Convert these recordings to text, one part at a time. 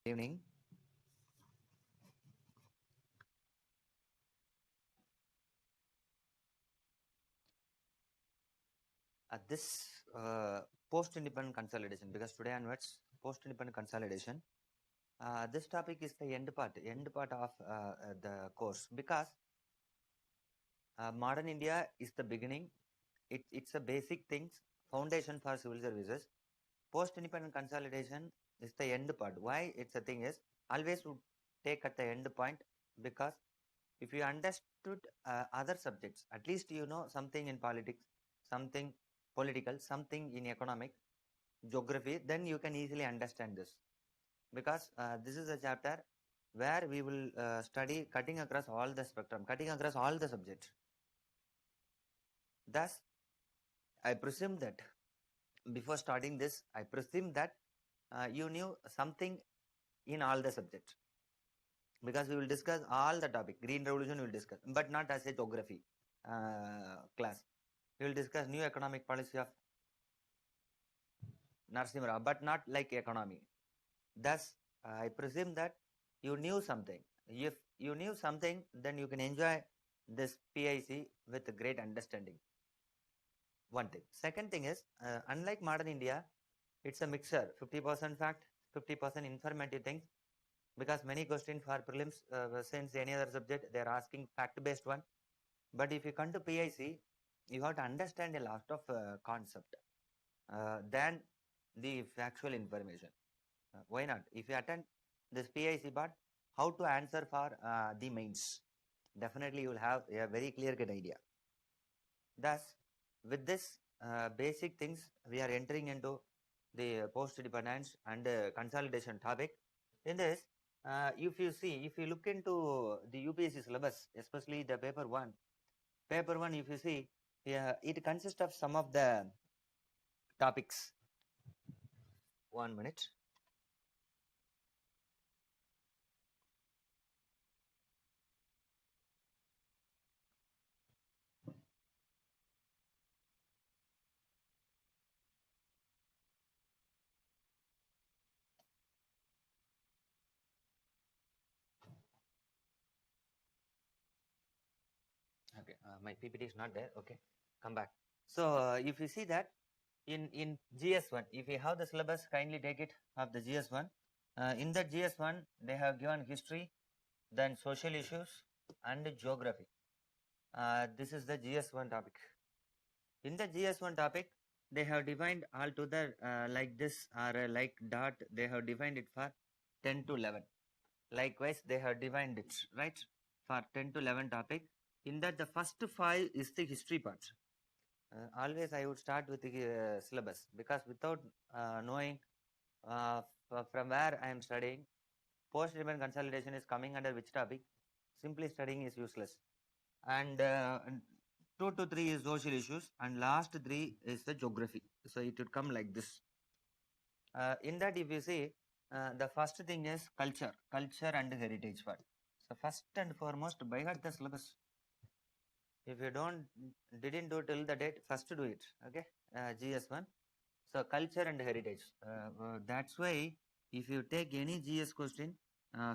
Evening. This post-independent consolidation, because today onwards, post-independent consolidation. This topic is the end part of the course, because modern India is the beginning. It's a basic things, foundation for civil services. Post-independent consolidation is the end part. Why it's a thing is always would take at the end point, because if you understood other subjects, at least you know something in politics, something political, something in economic, geography, then you can easily understand this, because this is a chapter where we will study cutting across all the spectrum, cutting across all the subjects. Thus, I presume that before starting this, I presume that you knew something in all the subjects, because we will discuss all the topic. Green revolution we will discuss, but not as a geography class. We will discuss new economic policy of Narasimha Rao, but not like economy. Thus, I presume that you knew something. If you knew something, then you can enjoy this PIC with great understanding. One thing. Second thing is, unlike modern India, it's a mixture, 50% fact, 50% informative things, because many questions for prelims, since any other subject, they are asking fact-based one. But if you come to PIC, you have to understand a lot of concept than the factual information. Why not? If you attend this PIC part, how to answer for the mains, definitely you will have a very clear-cut idea. Thus, with this basic things, we are entering into the post-dependence and consolidation topic. In this, if you look into the UPSC syllabus, especially the paper one, if you see, it consists of some of the topics. 1 minute. Okay, my PPT is not there. Okay, come back. So if you see that in GS1, if you have the syllabus, kindly take it of the GS1. In the GS1, they have given history, then social issues, and geography. This is the GS1 topic. In the GS1 topic, they have defined altogether like this, or like dot. They have defined it for 10 to 11. Likewise, they have defined it, right, for 10 to 11 topic. In that, the first 5 is the history part. Always I would start with the syllabus, because without knowing from where I am studying, post-event consolidation is coming under which topic, simply studying is useless. And 2 to 3 is social issues, and last 3 is the geography. So it would come like this. In that, if you see, the first thing is culture and heritage part. So first and foremost, by heart the syllabus. If you didn't do till the date, first do it. Okay, GS1. So culture and heritage. That's why if you take any GS question,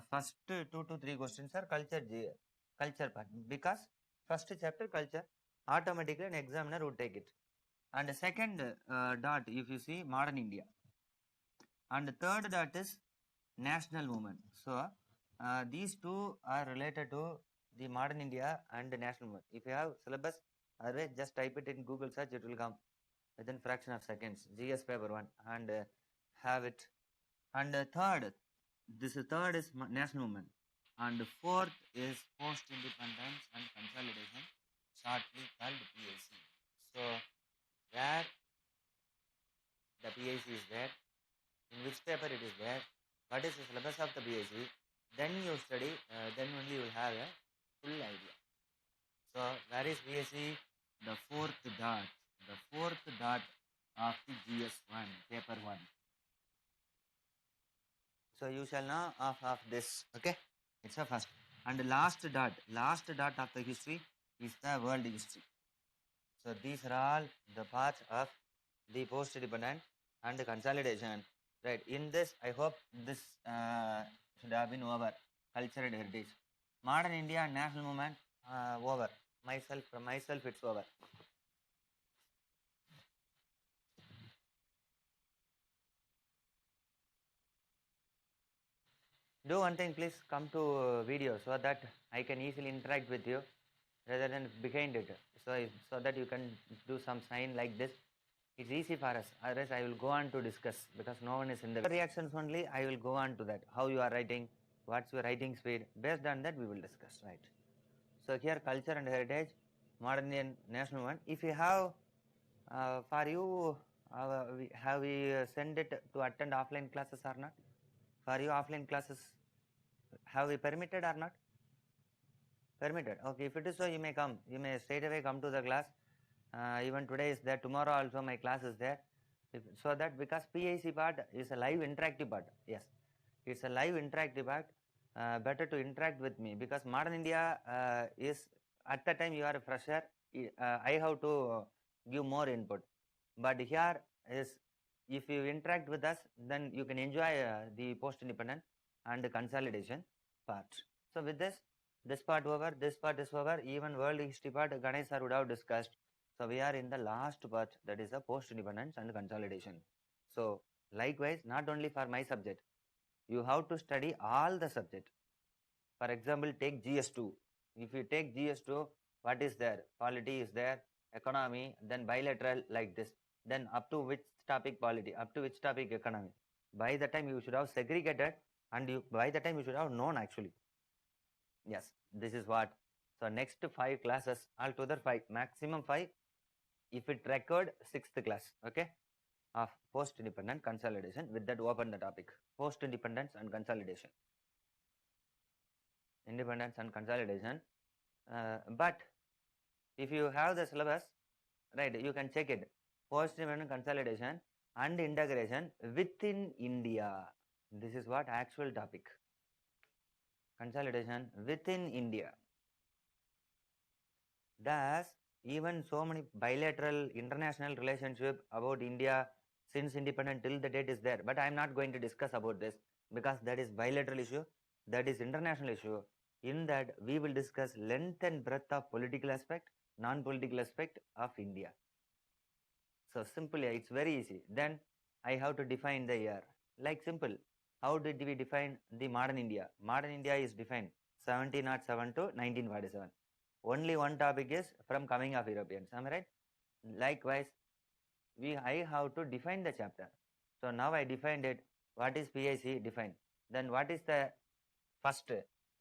first 2 to 3 questions are culture part, because first chapter culture, automatically an examiner would take it. And the second dot, if you see, modern India. And the third dot is national movement. So these two are related to the modern India and the national movement. If you have syllabus, otherwise just type it in Google search, it will come within fraction of seconds. GS paper 1, and have it. And third is national movement, and fourth is post independence and consolidation, shortly called PIC. So where the PIC is there, in which paper it is there, what is the syllabus of the PIC, then you study, then only you will have a full idea. So where is PIC? The fourth dot of the GS1, paper 1. So you shall know of this. Okay, it's a first. And the last dot of the history is the world history. So these are all the parts of the post-independent and the consolidation. Right. In this, I hope this should have been over. Culture and heritage. Modern India and national movement, over. From myself, it's over. Do one thing, please come to video so that I can easily interact with you rather than behind it. So that you can do some sign like this. It's easy for us. Otherwise, I will go on to discuss because no one is in the reactions only. I will go on to that. How you are writing, what's your writing speed. Based on that, we will discuss. Right. So here, culture and heritage, modern Indian national one. If you have, for you, have we sent it to attend offline classes or not? For you, offline classes, have we permitted or not? Permitted. Okay, if it is so, you may come. You may straight away come to the class. Even today is there. Tomorrow also my class is there. So that because PIC part is a live interactive part. Yes, it's a live interactive part. Better to interact with me because modern India is at the time you are a fresher. I have to give more input. But here is if you interact with us, then you can enjoy the post-independent and the consolidation part. So with this part over, this part is over. Even world history part, Ganesh sir would have discussed. So we are in the last part, that is the post-independence and consolidation. So likewise, not only for my subject, you have to study all the subject. For example, take GS2. If you take GS2, what is there? Polity is there, economy, then bilateral like this. Then up to which topic polity, up to which topic economy. By the time you should have segregated and by the time you should have known actually. Yes, this is what. So next 5 classes, altogether 5, maximum 5. If it record 6th class, okay, of post-independent consolidation. With that, open the topic. Post-independence and consolidation. Independence and consolidation. But if you have the syllabus, right, you can check it. Post-independent consolidation and integration within India. This is what actual topic. Consolidation within India. Thus, even so many bilateral international relationship about India since independent till the date is there. But I am not going to discuss about this because that is bilateral issue, that is international issue. In that, we will discuss length and breadth of political aspect, non-political aspect of India. So simply, it's very easy. Then I have to define the year. Like simple. How did we define the modern India? Modern India is defined 1707 to 1947. Only one topic is from coming of Europeans. Am I right? Likewise, I have to define the chapter. So now I defined it. What is PIC? Defined. Then what is the first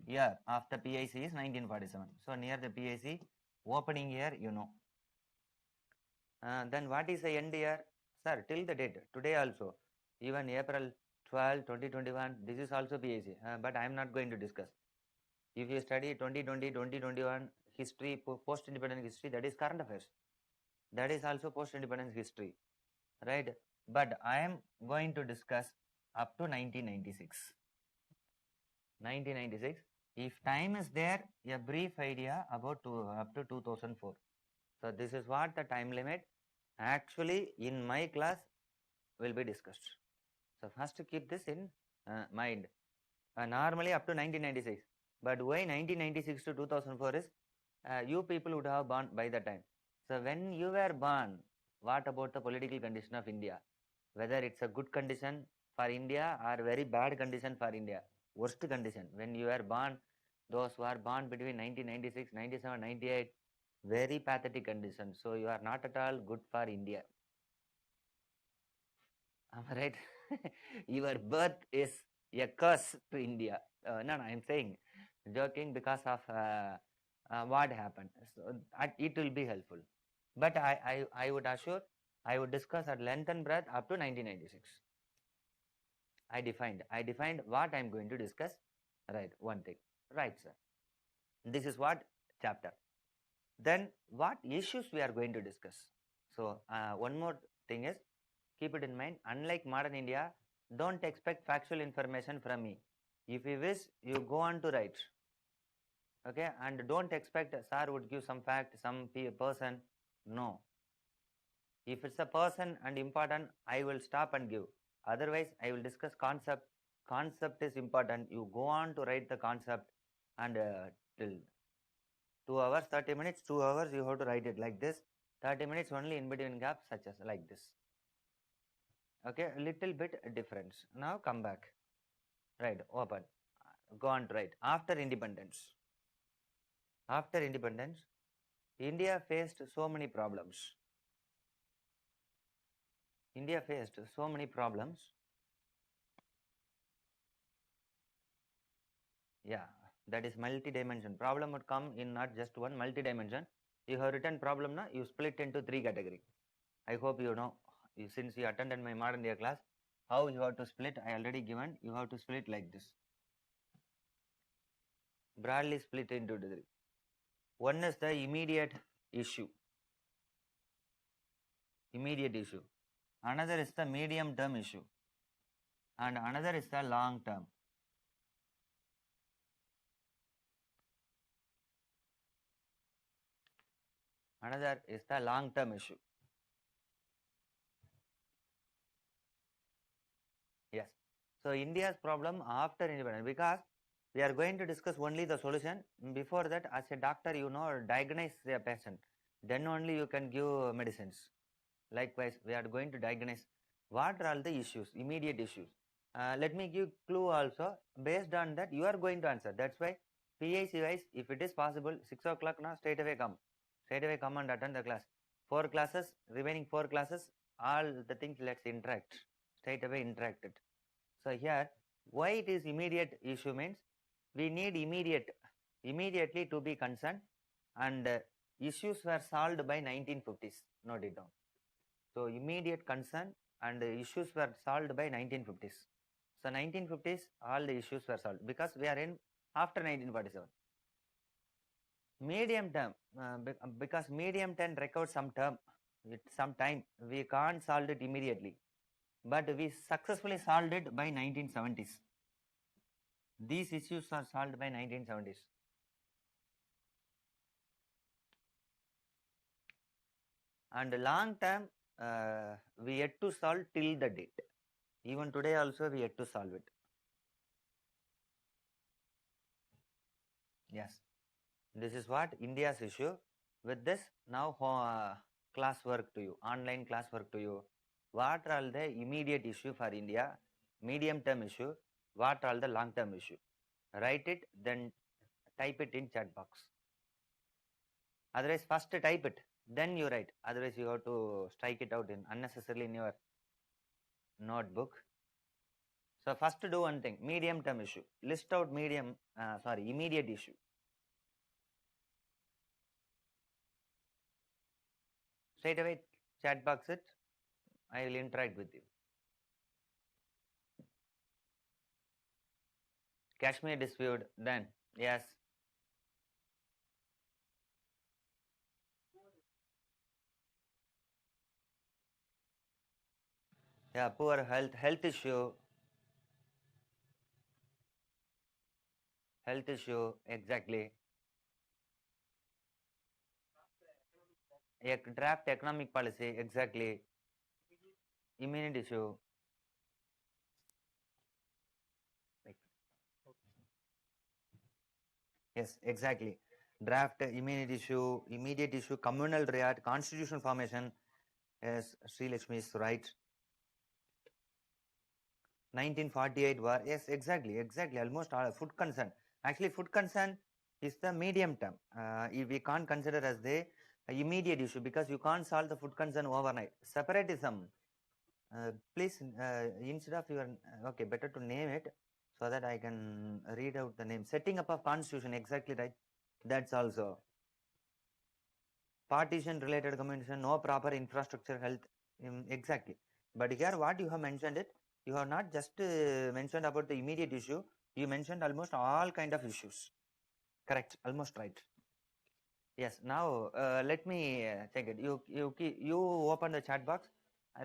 year of the PIC is 1947. So near the PIC opening year, you know. Then what is the end year? Sir, till the date, today also, even April 12, 2021, this is also PIC. But I am not going to discuss. If you study 2020, 2021 history, post-independence history, that is current affairs. That is also post-independence history, right? But I am going to discuss up to 1996. 1996. If time is there, a brief idea about up to 2004. So this is what the time limit actually in my class will be discussed. So first keep this in mind. Normally up to 1996. But why 1996 to 2004 is you people would have born by the time. So when you were born, what about the political condition of India? Whether it's a good condition for India or very bad condition for India. Worst condition. When you were born, those who are born between 1996, 97, 98, very pathetic condition. So you are not at all good for India. Am I right? Your birth is a curse to India. No, I'm saying, joking because of what happened. So it will be helpful. But I would assure, I would discuss at length and breadth up to 1996. I defined what I'm going to discuss. Right, one thing. Right, sir. This is what chapter. Then what issues we are going to discuss. So one more thing is, keep it in mind, unlike modern India, don't expect factual information from me. If you wish, you go on to write. Okay, and don't expect sir would give some fact, some person. No. If it's a person and important, I will stop and give. Otherwise, I will discuss concept. Concept is important. You go on to write the concept, and till 2 hours, 30 minutes, 2 hours, you have to write it like this. 30 minutes only in between gaps, such as like this. Okay, a little bit difference. Now come back. Right, open. Go on to write. After independence. After independence, India faced so many problems. India faced so many problems. Yeah, that is multi-dimension. Problem would come in not just one multi-dimension. You have written problem now, you split into 3 categories. I hope you know, since you attended my modern day class, how you have to split, I already given, you have to split like this. Broadly split into 3. One is the immediate issue. Immediate issue. Another is the medium term issue. And another is the long term. Another is the long term issue. Yes. So India's problem after independence, because we are going to discuss only the solution. Before that, as a doctor, you know, diagnose the patient. Then only you can give medicines. Likewise, we are going to diagnose what are all the issues, immediate issues. Let me give clue also. Based on that, you are going to answer. That's why PIC wise, if it is possible, 6 o'clock now, straight away come. Straight away come and attend the class. 4 classes, remaining 4 classes, all the things let's interact. Straight away interacted. So here, why it is immediate issue means we need immediately to be concerned, and issues were solved by 1950s. Note it down. So immediate concern and issues were solved by 1950s. So 1950s, all the issues were solved because we are in after 1947. Medium term, because medium term requires some term, with some time. We can't solve it immediately, but we successfully solved it by 1970s. These issues are solved by 1970s. And long term, we yet to solve till the date. Even today also we yet to solve it. Yes, this is what India's issue. With this, now class work to you, online class work to you. What are all the immediate issue for India, medium term issue, what are all the long term issue? Write it, then type it in chat box. Otherwise, first type it, then you write. Otherwise, you have to strike it out in unnecessarily in your notebook. So first do one thing, medium term issue. List out immediate issue. Straight away chat box it. I will interact with you. Kashmir dispute, then yes. Yeah, poor health issue, exactly. Draft economic policy, exactly. Imminent issue. Yes, exactly. Draft immediate issue, communal riot, constitutional formation. Yes, Sri Lakshmi is right. 1948 war. Yes, exactly. Almost all food concern. Actually, food concern is the medium term. We can't consider as the immediate issue because you can't solve the food concern overnight. Separatism. Please, instead of your, okay, better to name it so that I can read out the name. Setting up of constitution, exactly right. That's also. Partition related communication, no proper infrastructure, health, exactly. But here what you have mentioned it, you have not just mentioned about the immediate issue, you mentioned almost all kind of issues. Correct, almost right. Yes, now let me check it. You open the chat box.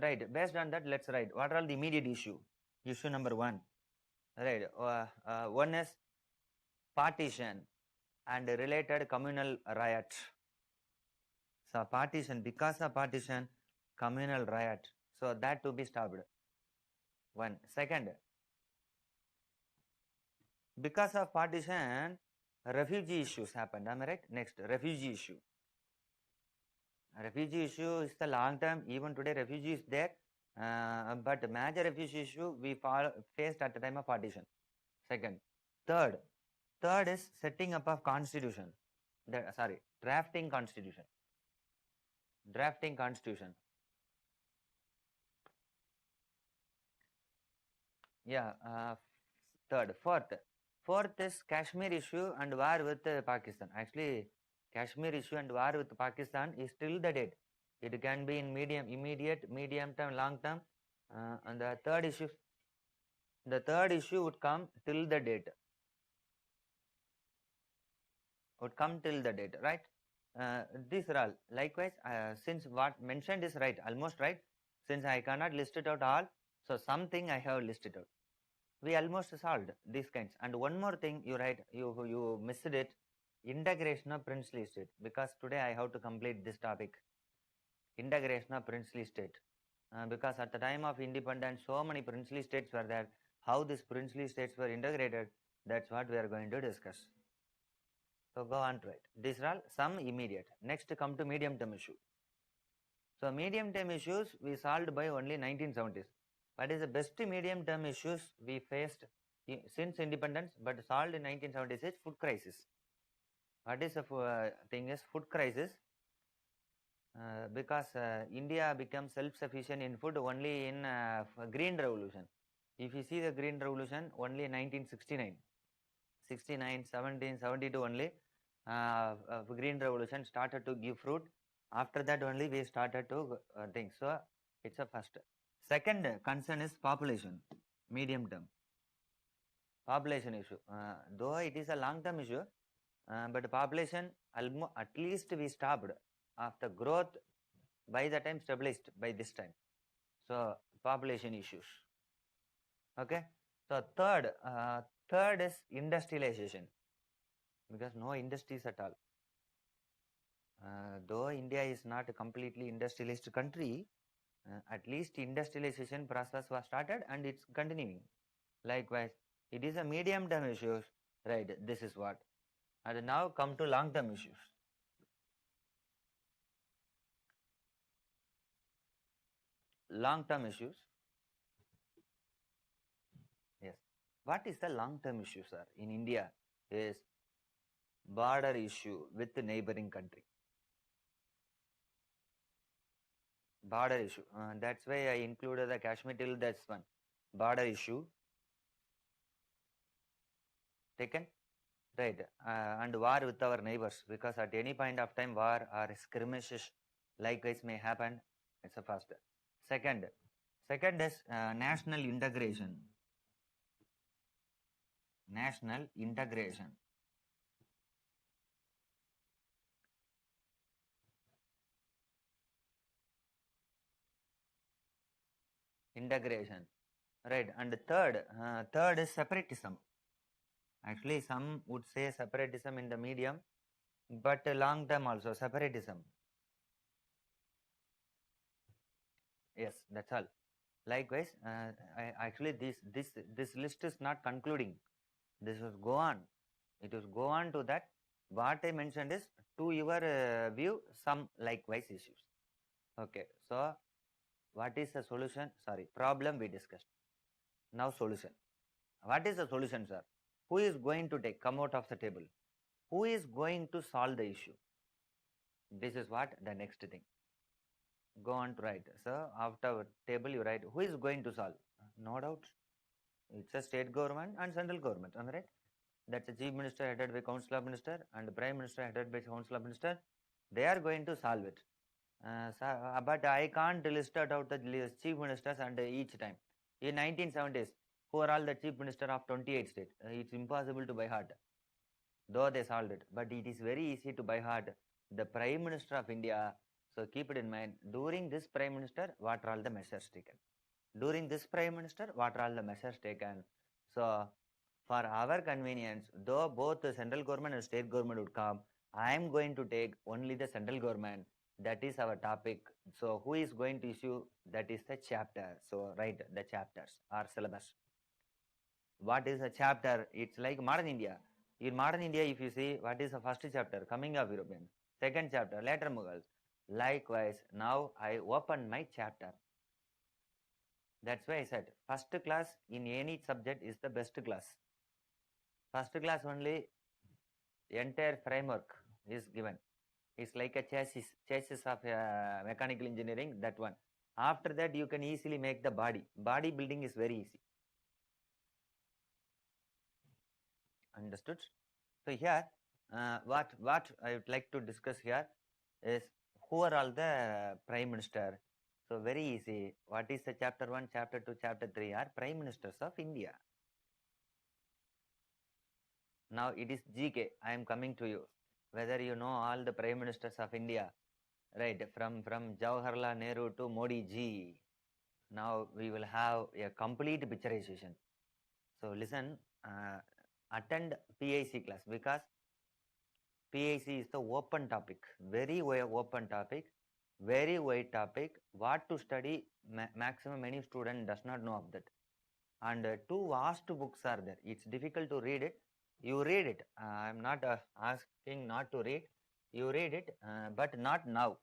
Right, based on that, let's write what are all the immediate issue. Issue number 1. Right, one is partition and related communal riot. So partition, because of partition, communal riot. So that to be stopped. One. Second, because of partition, refugee issues happened. Am I right? Next, refugee issue. Refugee issue is the long term. Even today, refugee is there. But major refugee issue we faced at the time of partition. Second. Third is setting up of constitution. Drafting constitution. Drafting constitution. Yeah. Third. Fourth is Kashmir issue and war with Pakistan. Actually, Kashmir issue and war with Pakistan is still the date. It can be in immediate, medium term, long term. And the third issue would come till the date. Right? These are all. Likewise, since what mentioned is right, almost right. Since I cannot list it out all, so something I have listed out. We almost solved these kinds. And one more thing you missed it, integration of princely state, because today I have to complete this topic, integration of princely state. Because at the time of independence, so many princely states were there. How these princely states were integrated, that's what we are going to discuss. So go on to it. These are all some immediate. Next come to medium term issue. So medium term issues we solved by only 1970s. What is the best medium term issues we faced since independence but solved in 1970s is food crisis. What is the thing is food crisis? Because India became self-sufficient in food only in Green Revolution. If you see the Green Revolution, only 1969, 1772 only Green Revolution started to give fruit. After that only we started to think. So it's a first. Second concern is population, medium term. Population issue. Though it is a long term issue, but population at least we stopped after growth by the time stabilized by this time. So population issues. Okay. So third is industrialization, because no industries at all. Though India is not a completely industrialized country, at least industrialization process was started and it's continuing. Likewise, it is a medium term issues, right? This is what. And now come to long term issues. Long term issues. Yes. What is the long term issue, sir? In India is border issue with the neighboring country. Border issue. That's why I included the Kashmir till that's one. Border issue. Taken? Right. And war with our neighbors, because at any point of time war or skirmishes likewise may happen. It's a first. Second is national integration. National integration. Integration. Right. And third is separatism. Actually, some would say separatism in the medium, but long term also separatism. Yes, that's all. Likewise, actually this list is not concluding. This will go on. It will go on to that. What I mentioned is to your view some likewise issues. Okay, so what is the solution? Sorry, problem we discussed. Now solution. What is the solution, sir? Who is going to come out of the table? Who is going to solve the issue? This is what the next thing. Go on to write. So after table you write who is going to solve. No doubt. It's a state government and central government. Am I right? That's the chief minister headed by council of minister and the prime minister headed by council of minister. They are going to solve it. But I can't list out the chief ministers and each time. In 1970s, who are all the chief minister of 28 states? It's impossible to by heart. Though they solved it, but it is very easy to by heart. The prime minister of India. So keep it in mind. During this prime minister, what are all the measures taken? During this prime minister, what are all the measures taken? So for our convenience, though both the central government and state government would come, I am going to take only the central government. That is our topic So who is going to issue? That is the chapter. So write the chapters or syllabus. What is a chapter? It's like modern India. In modern India, if you see what is the first chapter, coming of European, second chapter, later Mughals. Likewise, now I open my chapter. That's why I said first class in any subject is the best class. First class only entire framework is given. It's like a chassis of mechanical engineering, that one. After that, you can easily make the body. Body building is very easy. Understood? So here, what I would like to discuss here is who are all the prime minister. So very easy. What is the chapter 1, chapter 2, chapter 3 are prime ministers of India. Now it is GK. I am coming to you. Whether you know all the prime ministers of India, right? From Jawaharlal Nehru to Modi ji. Now we will have a complete picturization. So listen, attend PIC class, because PIC is the open topic, very open topic, very wide topic. What to study, maximum many student does not know of that. And two vast books are there. It's difficult to read it. You read it. I'm not asking not to read. You read it, but not now,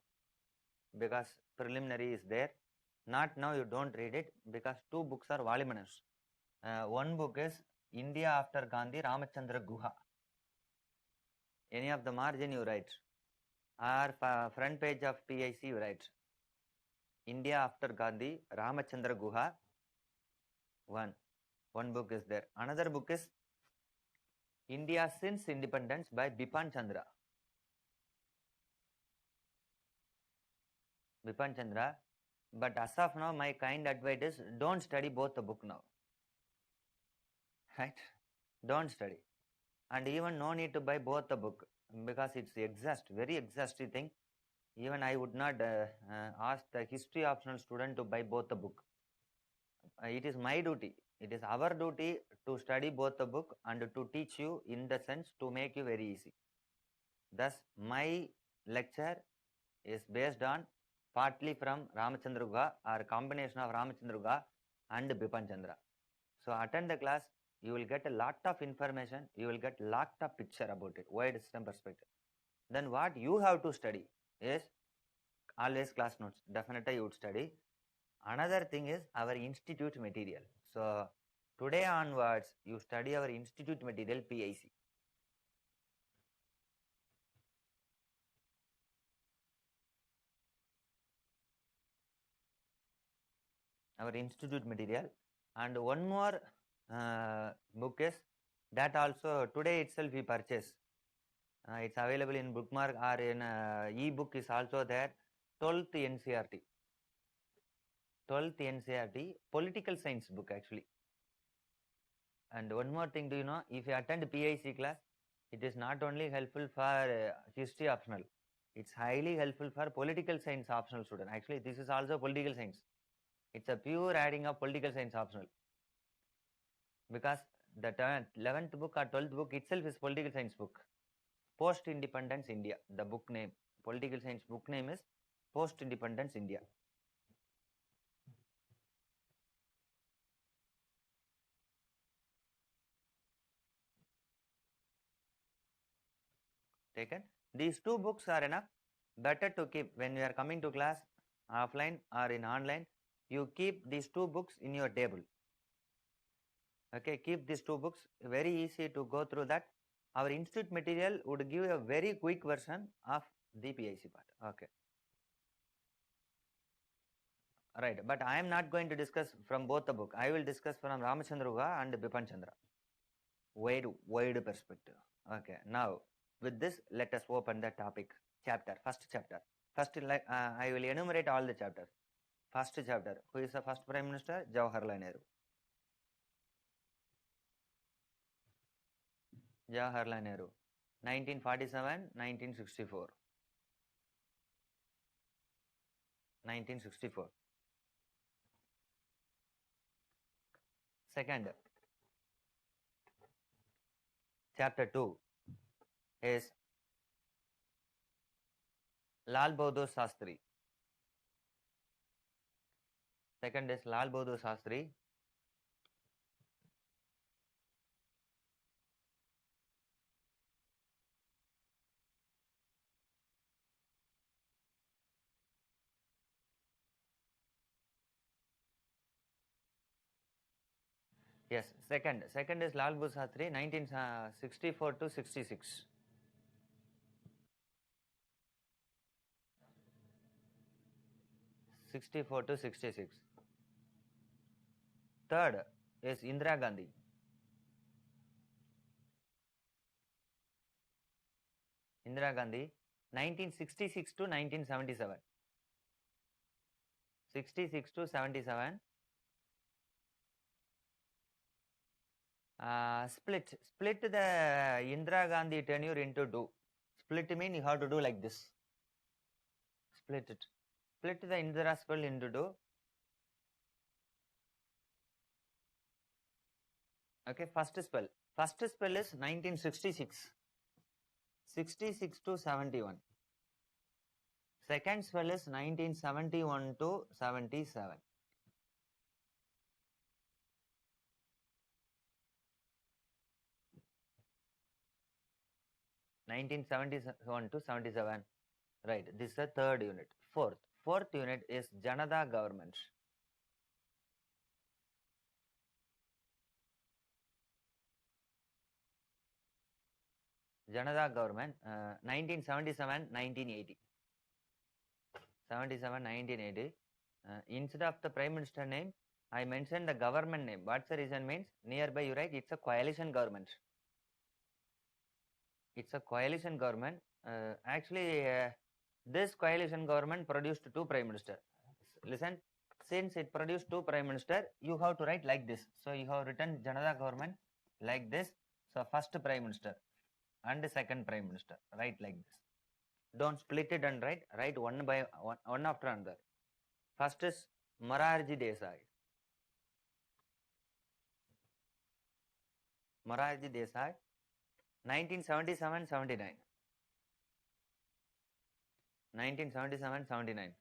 because preliminary is there. Not now, you don't read it, because two books are voluminous. One book is India After Gandhi, Ramachandra Guha. Any of the margin you write, or front page of PIC you write. India After Gandhi, Ramachandra Guha. One book is there. Another book is India Since Independence by Bipan Chandra. Bipan Chandra. But as of now, my kind advice is don't study both the book now. Right? Don't study. And even no need to buy both the book, because it's very exhaustive thing. Even I would not ask the history optional student to buy both the book. It is my duty. It is our duty to study both the book and to teach you, in the sense to make you very easy. Thus, my lecture is based on partly from Ramachandra Guha, or combination of Ramachandra Guha and Bipan Chandra. So attend the class. You will get a lot of information. You will get a lot of picture about it, wide system perspective. Then what you have to study is always class notes. Definitely you would study. Another thing is our institute material. So today onwards, you study our institute material PIC. Our institute material. And one more book is that also today itself we purchase. It's available in bookmark or in e-book is also there. 12th NCRT. 12th NCRT political science book actually. And one more thing, do you know, if you attend PIC class, it is not only helpful for history optional, it's highly helpful for political science optional student. Actually, this is also political science. It's a pure adding of political science optional, because the 11th book or 12th book itself is political science book. Post Independence India, the book name, political science book name is Post Independence India. Taken. These two books are enough. Better to keep when you are coming to class, offline or in online. You keep these two books in your table. Okay, keep these two books. Very easy to go through that. Our institute material would give a very quick version of the PIC part. Okay. Right, but I am not going to discuss from both the book. I will discuss from Ramachandra Guha and Bipan Chandra. Wide perspective. Okay, now with this, let us open the topic. First chapter. First, I will enumerate all the chapters. First chapter. Who is the first Prime Minister? Jawaharlal Nehru. Jawaharlal Nehru. 1947, 1964. 1964. Second, chapter 2 is Lal Bahadur Shastri. Second is Lal Bahadur Shastri. Yes, second is Lal Bahadur Shastri, 1964 to 66. '64 to 66. Third is Indira Gandhi. Indira Gandhi, 1966 to 1977. 66 to 77. Split the Indira Gandhi tenure into two. Split mean you have to do like this. Split it. Split the Indira spell into two. Okay, first spell. First spell is 1966. 66 to 71. Second spell is 1971 to 77. 1971 to 77. Right, this is the third unit. Fourth unit is Janata government. Janata government, 1977, 1980. 77, 1980. Instead of the prime minister name, I mentioned the government name. What's the reason means? Nearby you write it's a coalition government. It's a coalition government. Actually, this coalition government produced two prime minister. Listen, since it produced two prime minister, you have to write like this. So you have written Janata government like this. So first prime minister and second prime minister, write like this. Don't split it and write one by one after another. First is Morarji Desai. Morarji Desai, 1977-79. 1977-79.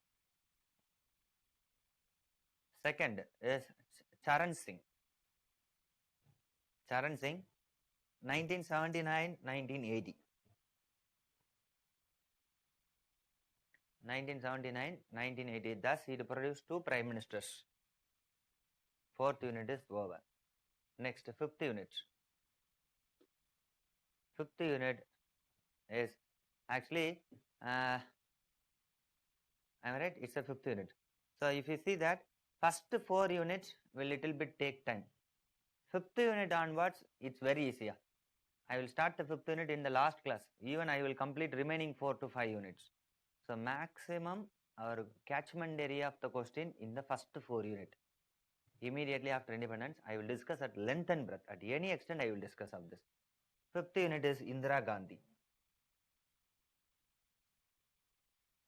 Second is Charan Singh. Charan Singh, 1979-1980. 1979-1980. Thus, he produced two prime ministers. Fourth unit is over. Next, fifth unit. Fifth unit is actually, am I right? It's a fifth unit. So, if you see that, first 4 units will little bit take time. Fifth unit onwards, it's very easy. I will start the fifth unit in the last class. Even I will complete remaining 4 to 5 units. So, maximum or catchment area of the question in the first 4 unit. Immediately after independence, I will discuss at length and breadth. At any extent, I will discuss of this. Fifth unit is Indira Gandhi.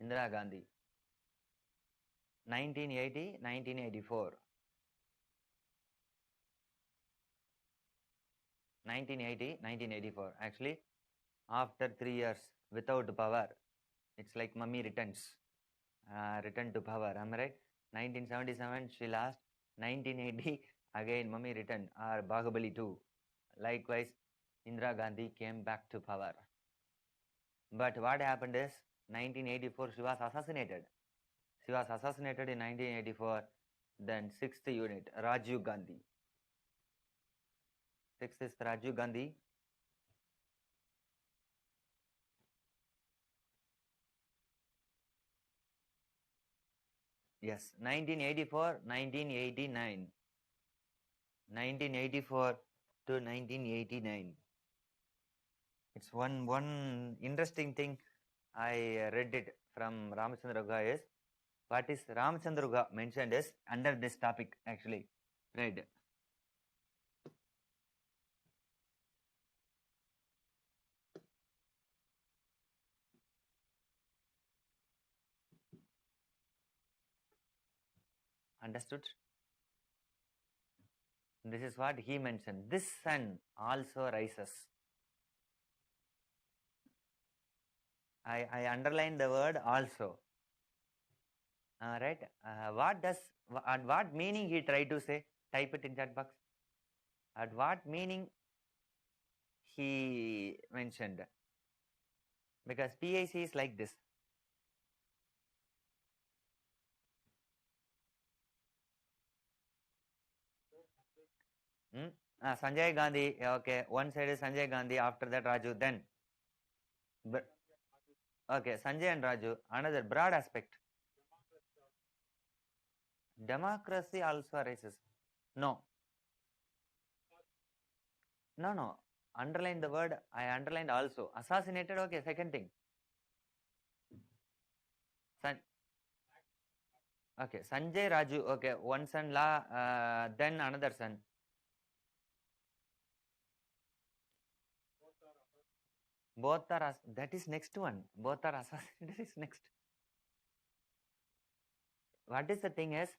Indira Gandhi. 1980, 1984. 1980, 1984. Actually, after 3 years without power, it's like mummy returns. Return to power. Am I right? 1977, she lost. 1980, again mummy returned. Or Bahubali 2. Likewise, Indira Gandhi came back to power. But what happened is, 1984, she was assassinated. She was assassinated in 1984. Then sixth unit, Rajiv Gandhi. Sixth is Rajiv Gandhi. Yes, 1984, 1989. 1984 to 1989. It's one interesting thing I read it from Ramachandra Gupta is, what is Ramachandra Gupta mentioned is under this topic actually. Right. Understood? This is what he mentioned. This sun also rises. I underlined the word also. Right? At what meaning he tried to say? Type it in chat box. At what meaning he mentioned? Because PIC is like this. Sanjay Gandhi, okay, one side is Sanjay Gandhi, after that Raju, then, okay, Sanjay and Raju, another broad aspect. Democracy also arises. No, no, underline the word, I underlined also. Assassinated, okay, second thing. Okay, Sanjay Raju, okay, one son, then another son. Both are, that is next one. Both are assassinated is next. What is the thing is,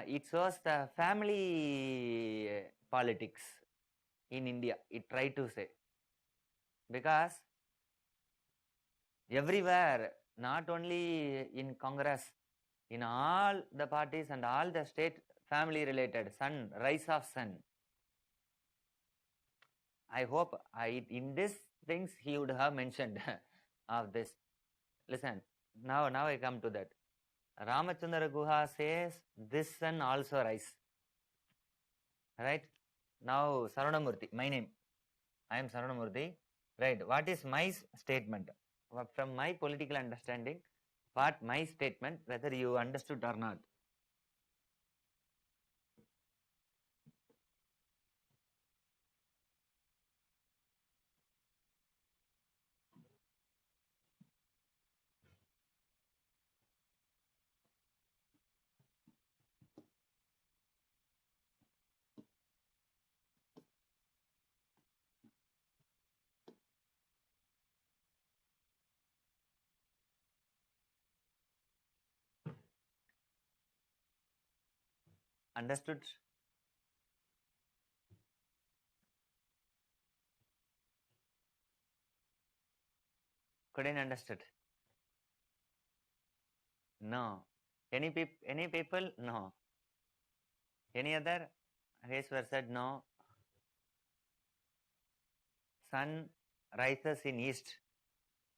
it shows the family politics in India. It tried to say. Because everywhere, not only in Congress, in all the parties and all the state family related, son, rise of son. I hope in this things he would have mentioned of this. Listen, now I come to that. Ramachandra Guha says this son also rise. Right? Now Saranamurthy, my name. I am Saranamurthy. Right. What is my statement? From my political understanding, what my statement, whether you understood or not. Understood? Couldn't understood? No. Any people? No. Any other? Heswar said no. Sun rises in east.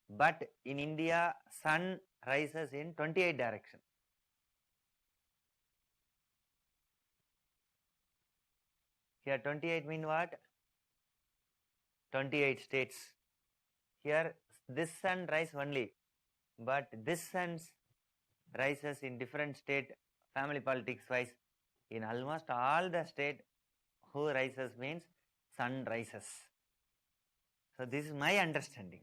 But in India, sun rises in 28 direction. Here 28 mean what? 28 states. Here this sun rise only. But this sun rises in different state family politics wise. In almost all the state, who rises means sun rises. So this is my understanding.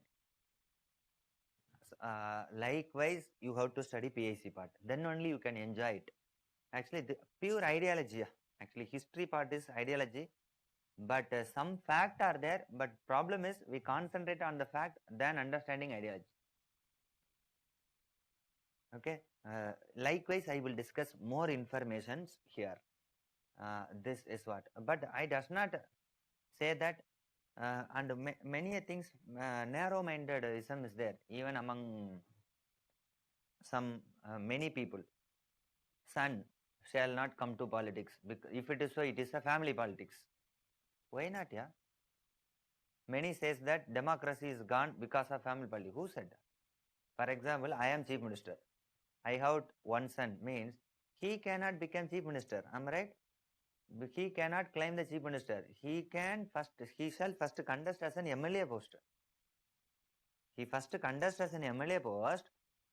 Likewise, you have to study PIC part. Then only you can enjoy it. Actually, the pure ideology. Actually, history part is ideology. But some fact are there. But problem is we concentrate on the fact than understanding ideology. Okay. Likewise, I will discuss more informations here. This is what. But I does not say that. And many things, narrow-mindedism is there even among some many people. Son shall not come to politics, because if it is so, it is a family politics. Why not? Yeah. Many says that democracy is gone because of family politics. Who said? For example, I am chief minister. I have one son, means he cannot become chief minister. Am I right? He cannot claim the chief minister. He shall first contest as an MLA post. He first contest as an MLA post.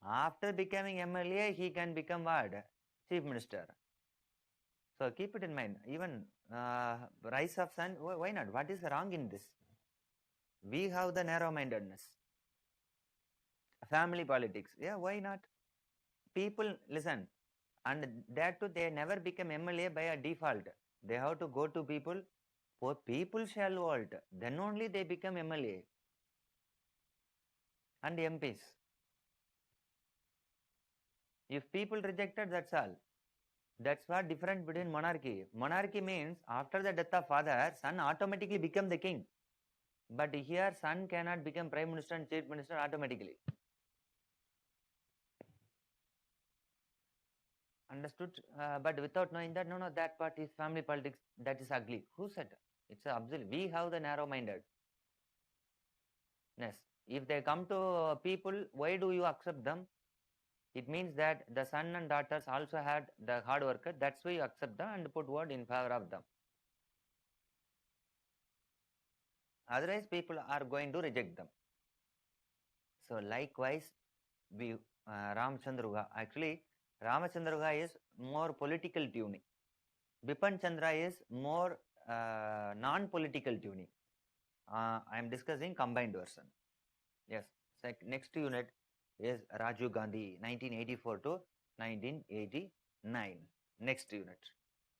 After becoming MLA, he can become what? Chief minister. So keep it in mind. Even rise of sun, why not? What is wrong in this? We have the narrow-mindedness. Family politics. Yeah, why not? People, listen, and that too, they never become MLA by a default. They have to go to people. For people shall vote. Then only they become MLA and MPs. If people rejected, that's all. That's what difference between monarchy. Monarchy means after the death of father, son automatically become the king. But here, son cannot become prime minister and chief minister automatically. Understood? But without knowing that, no, that part is family politics, that is ugly. Who said? It's absolute. We have the narrow-mindedness. If they come to people, why do you accept them? It means that the son and daughters also had the hard worker. That's why you accept them and put word in favor of them. Otherwise, people are going to reject them. So likewise, we Ramchandruga. Actually, Ramachandruga is more political tuning. Bipan Chandra is more non-political tuning. I am discussing combined version. Yes. Next unit is Rajiv Gandhi, 1984 to 1989. Next unit,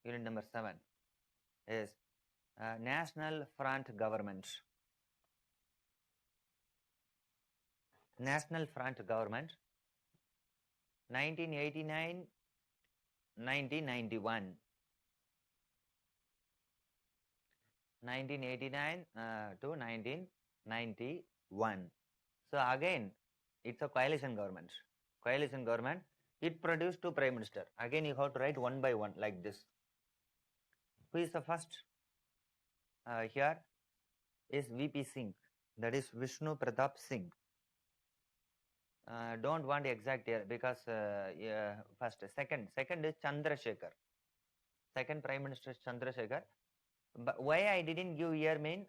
unit number 7 is National Front Government. National Front Government, 1989, 1991. 1989 to 1991. So again, it's a coalition government. Coalition government, it produced 2 prime minister. Again, you have to write one by one like this. Who is the first? Here is VP Singh, that is Vishnu Pratap Singh. Don't want exact year because first, second is Chandrasekhar. Second prime minister is Chandrasekhar. But why I didn't give year mean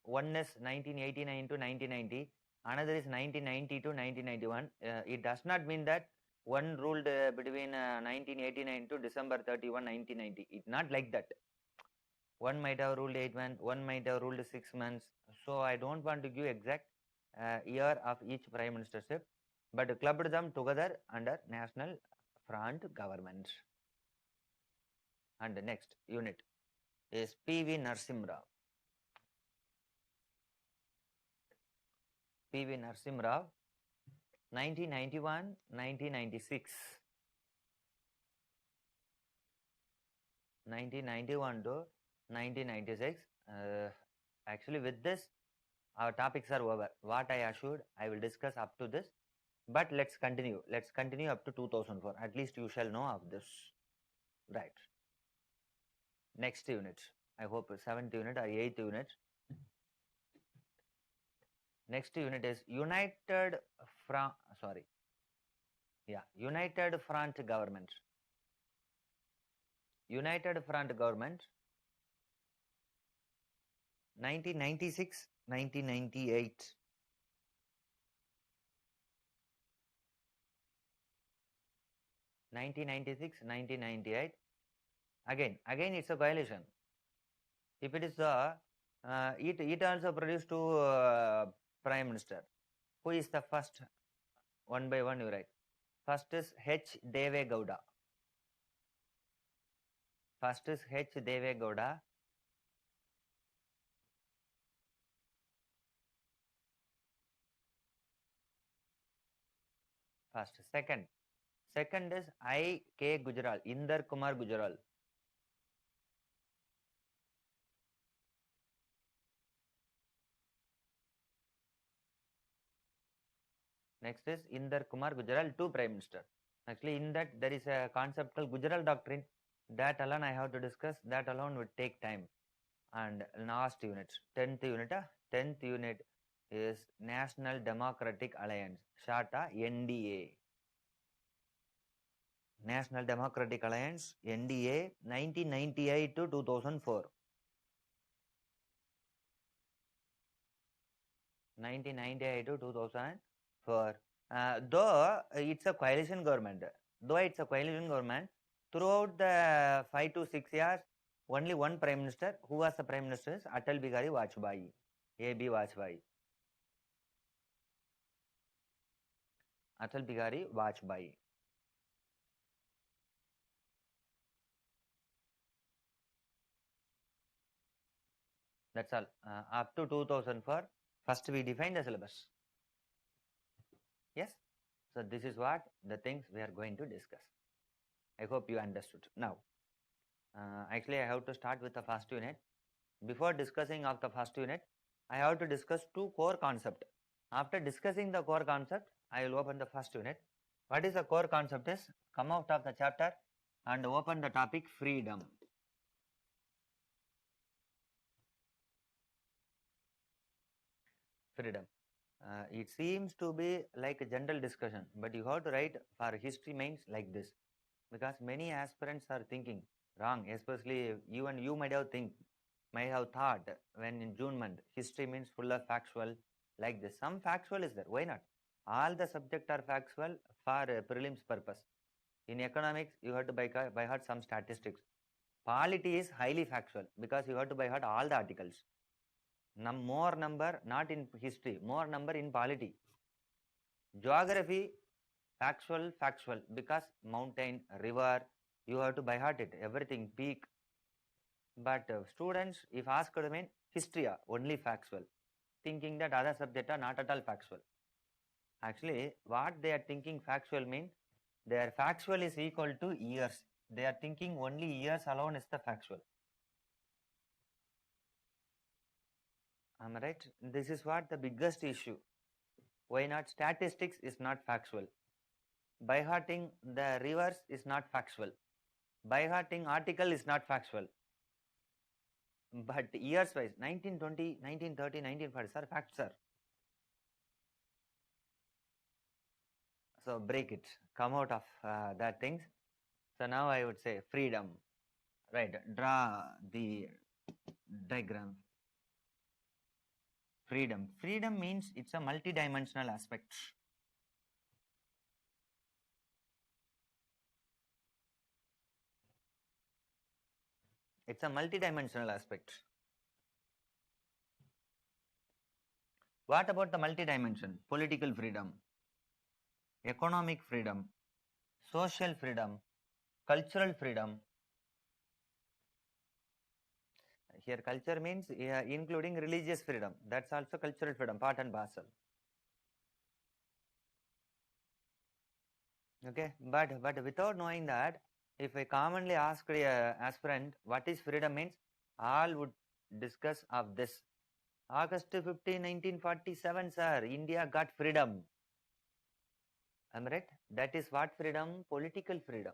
one is 1989 to 1990, another is 1990 to 1991. It does not mean that one ruled between 1989 to December 31, 1990. It's not like that. One might have ruled 8 months, one might have ruled 6 months. So I don't want to give exact year of each prime ministership, but clubbed them together under National Front Government. And the next unit is P.V. Narasimha Rao. P.V. Narasimha Rao, 1991, 1996. 1991 to 1996. Actually, with this, our topics are over. What I assured, I will discuss up to this. But let's continue. Let's continue up to 2004. At least you shall know of this. Right. Next unit. I hope 7th unit or 8th unit. Next unit is United Front Government. United Front Government, 1996, 1998. Again it's a coalition. If it is it also produced 2 prime minister. Who is the first? One by one you write. First is H. Deve Gowda. First is H. Deve Gowda. First. Second is I. K. Gujral. Inder Kumar Gujral. Next is Inder Kumar Gujral, 2 prime minister. Actually, in that there is a concept called Gujral doctrine. That alone I have to discuss. That alone would take time. And last unit, 10th unit. 10th unit is National Democratic Alliance, short NDA. National Democratic Alliance, NDA, 1998 to 2004. 1998 to 2004. Though it's a coalition government, throughout the 5 to 6 years, only one prime minister. Who was the prime minister? Is Atal Bihari Vajpayee, A.B. Vajpayee. Atal Bihari Vajpayee. That's all. Up to 2004, first we define the syllabus. Yes? So this is what the things we are going to discuss. I hope you understood. Now, actually I have to start with the first unit. Before discussing of the first unit, I have to discuss 2 core concepts. After discussing the core concept, I will open the first unit. What is the core concept is, come out of the chapter and open the topic freedom. Freedom. It seems to be like a general discussion, but you have to write for history mains like this, because many aspirants are thinking wrong, especially even you might have thought when in June month history means full of factual like this. Some factual is there. Why not? All the subject are factual for prelims purpose. In economics, you have to by heart some statistics. Polity is highly factual because you have to by heart all the articles. More number not in history, more number in polity. Geography, factual because mountain, river, you have to by heart it, everything, peak. But students, if asked to mean history, only factual, thinking that other subject are not at all factual. Actually, what they are thinking factual mean, their factual is equal to years. They are thinking only years alone is the factual. Am I right? This is what the biggest issue. Why not? Statistics is not factual. By hearting the rivers is not factual. By hearting article is not factual. But years wise, 1920, 1930, 1940, sir, facts, sir. So break it, come out of that things. So now I would say freedom, right? Draw the diagram. Freedom means it's a multi-dimensional aspect. It's a multi-dimensional aspect. What about the multi-dimension? Political freedom, economic freedom, social freedom, cultural freedom. Here culture means including religious freedom. That's also cultural freedom, part and parcel. Okay, but without knowing that, if I commonly ask a aspirant what is freedom means, all would discuss of this. August 15, 1947, sir, India got freedom. Am I right? That is what freedom? Political freedom.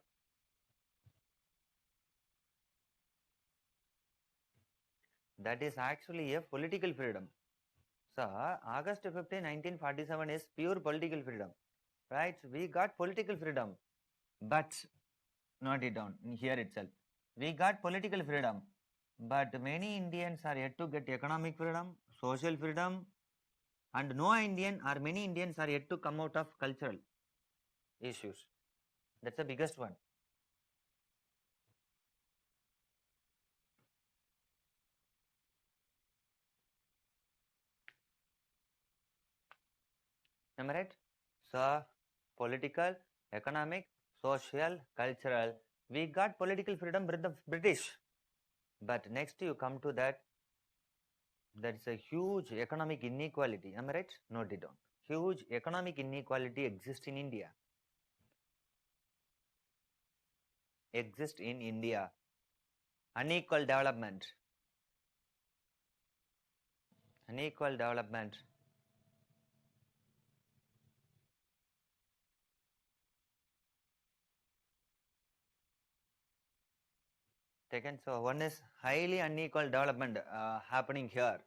That is actually a political freedom. So, August 15, 1947 is pure political freedom. Right? We got political freedom. But, note it down here itself. We got political freedom. But many Indians are yet to get economic freedom, social freedom, and no Indian or many Indians are yet to come out of cultural issues. That's the biggest one. Am I right? So, political, economic, social, cultural. We got political freedom with the British. But next you come to that, there is a huge economic inequality. Am I right? Note it down. Huge economic inequality exists in India. Exist in India. Unequal development. Unequal development. Taken. So one is highly unequal development happening here.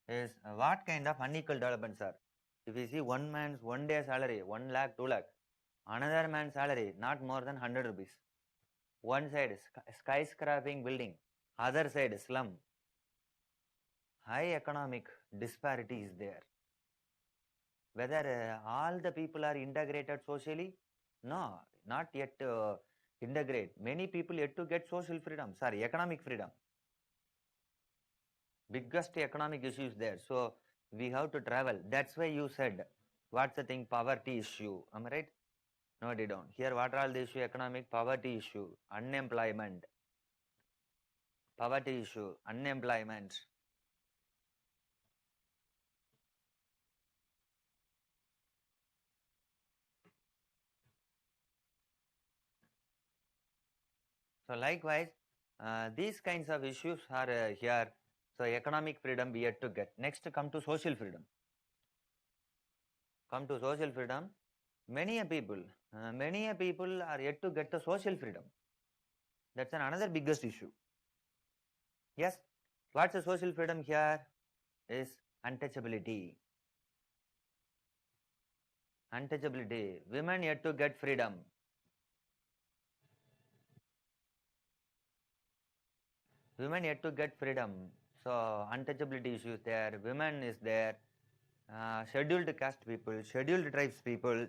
Is what kind of unequal development, sir? If you see one man's one day salary, 1 lakh, 2 lakh, another man's salary not more than 100 rupees. One side skyscraping building, other side slum. High economic disparity is there. Whether all the people are integrated socially? No, not yet integrate. Many people yet to get social freedom, sorry, economic freedom. Biggest economic issues there. So we have to travel. That's why you said, what's the thing? Poverty issue. Am I right? Note it down. Here, what are all the issue? Economic poverty issue, unemployment. Poverty issue, unemployment. So likewise, these kinds of issues are here. So economic freedom we yet to get. Next, come to social freedom. Come to social freedom. Many a people are yet to get the social freedom. That's another biggest issue. Yes, what's the social freedom here? Is untouchability. Untouchability. Women yet to get freedom. Women yet to get freedom. So untouchability issues there. Women is there. Scheduled caste people, scheduled tribes people.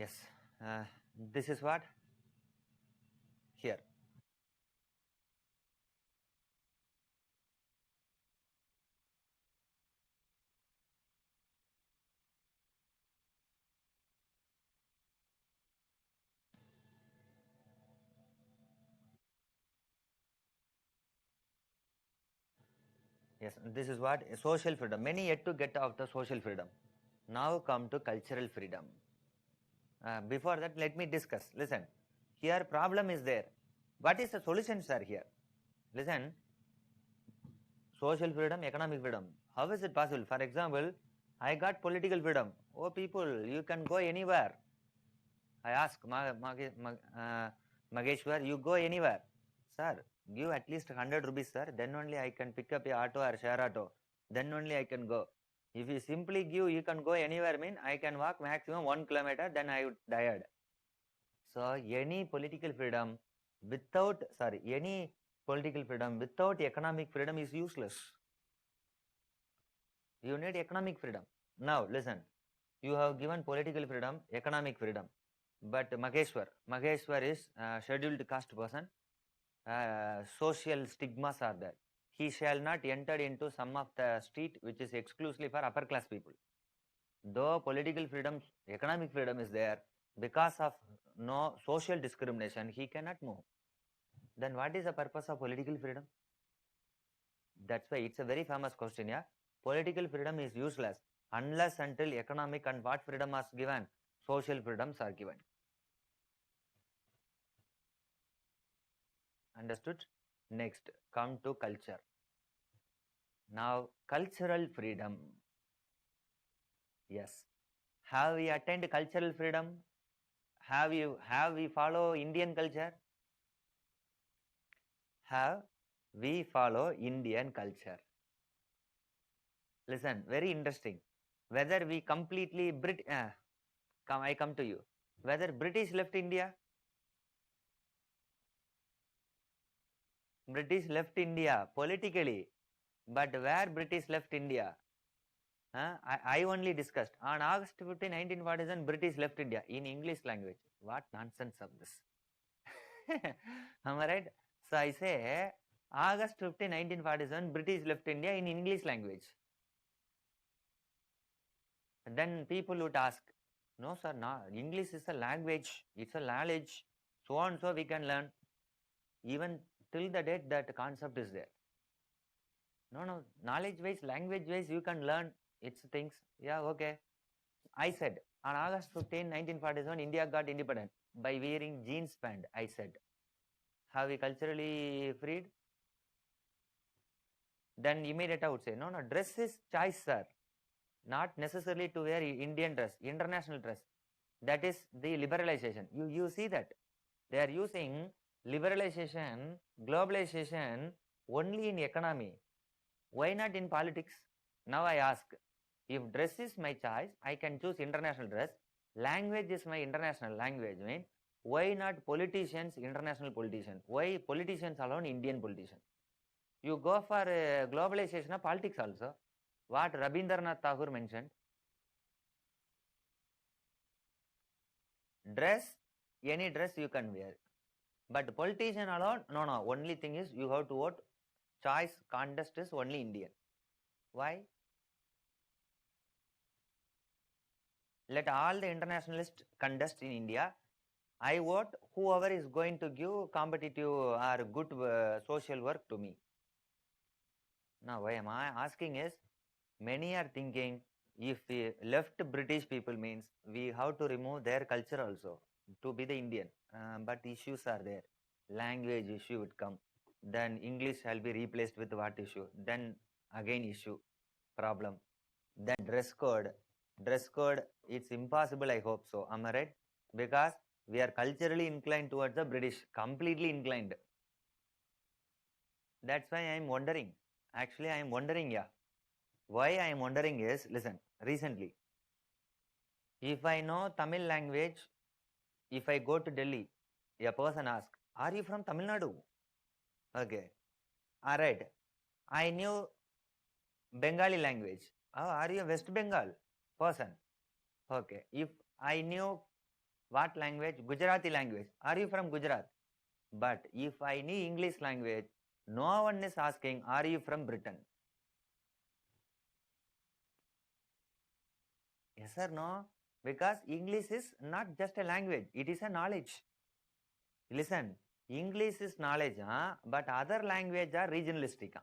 Yes, uh, this is what here. Yes, this is what social freedom. Many yet to get of the social freedom. Now come to cultural freedom. Before that, let me discuss. Listen, here problem is there. What is the solutions are here? Listen, social freedom, economic freedom. How is it possible? For example, I got political freedom. Oh, people, you can go anywhere. I ask Mageshwar, you go anywhere. Sir, give at least 100 rupees, sir. Then only I can pick up a auto or share auto. Then only I can go. If you simply give, you can go anywhere, mean I can walk maximum 1 kilometer, then I would tired. So any political freedom any political freedom without economic freedom is useless. You need economic freedom. Now listen, you have given political freedom, economic freedom, but Mageshwar is scheduled caste person. Social stigmas are there. He shall not enter into some of the street which is exclusively for upper class people. Though political freedom, economic freedom is there, because of no social discrimination, he cannot move. Then what is the purpose of political freedom? That's why it's a very famous question. Yeah, political freedom is useless unless until economic and what freedom is given, social freedoms are given. Understood? Next, come to culture. Now, cultural freedom. Yes. Have we attained cultural freedom? Have we follow Indian culture? Have we follow Indian culture? Listen, very interesting. Whether we completely I come to you. Whether British left India, British left India politically, but where British left India? I only discussed on August 15, 1947, British left India in English language. What nonsense of this? Am I right? So I say August 15, 1947, British left India in English language. And then people would ask, no sir, no, English is a language, it's a knowledge, so on so we can learn. Even till the date that concept is there. No, knowledge wise, language wise, you can learn its things. Yeah, okay. I said on August 15, 1947, India got independent by wearing jeans pant. I said, have we culturally freed? Then immediately I would say, no, dress is choice, sir. Not necessarily to wear Indian dress, international dress. That is the liberalization. You see that they are using liberalization, globalization only in economy. Why not in politics? Now I ask, if dress is my choice, I can choose international dress. Language is my international language. Mean, why not politicians, international politician? Why politicians alone, Indian politician? You go for globalization of politics also. What Rabindranath Tagore mentioned. Dress, any dress you can wear. But politician alone, no, no. Only thing is you have to vote. Choice contest is only Indian. Why? Let all the internationalists contest in India. I vote whoever is going to give competitive or good social work to me. Now, why am I asking is, many are thinking if we left British people means we have to remove their culture also to be the Indian. But issues are there. Language issue would come. Then English shall be replaced with what issue? Then again issue, problem. Then dress code. Dress code, it's impossible, I hope so. Am I right? Because we are culturally inclined towards the British, completely inclined. That's why I am wondering. Actually, I am wondering, yeah. Why I am wondering is, listen, recently, if I know Tamil language, if I go to Delhi, a person asks, are you from Tamil Nadu? Okay. Alright. I knew Bengali language. Oh, are you West Bengal person? Okay. If I knew what language? Gujarati language. Are you from Gujarat? But if I knew English language, no one is asking, are you from Britain? Yes or no? Because English is not just a language, it is a knowledge. Listen, English is knowledge, but other language are regionalistic.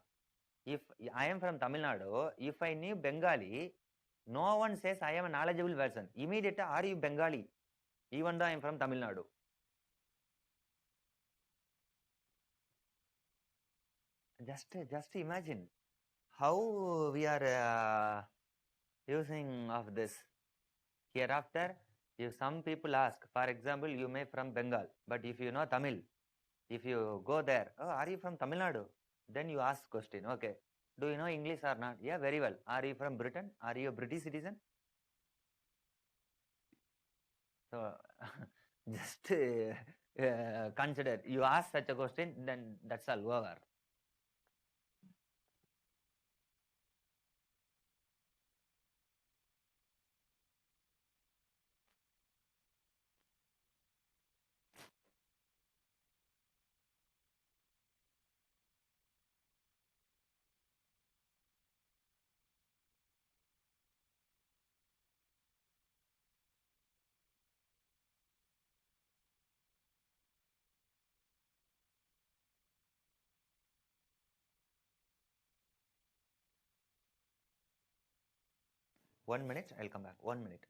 If I am from Tamil Nadu, if I knew Bengali, no one says I am a knowledgeable person. Immediately, are you Bengali? Even though I am from Tamil Nadu. Just imagine how we are using of this. Hereafter, if some people ask, for example, you may from Bengal, but if you know Tamil, if you go there, oh, are you from Tamil Nadu? Then you ask question, okay, do you know English or not? Yeah, very well. Are you from Britain? Are you a British citizen? So, just consider, you ask such a question, then that's all over. One minute, I'll come back. 1 minute.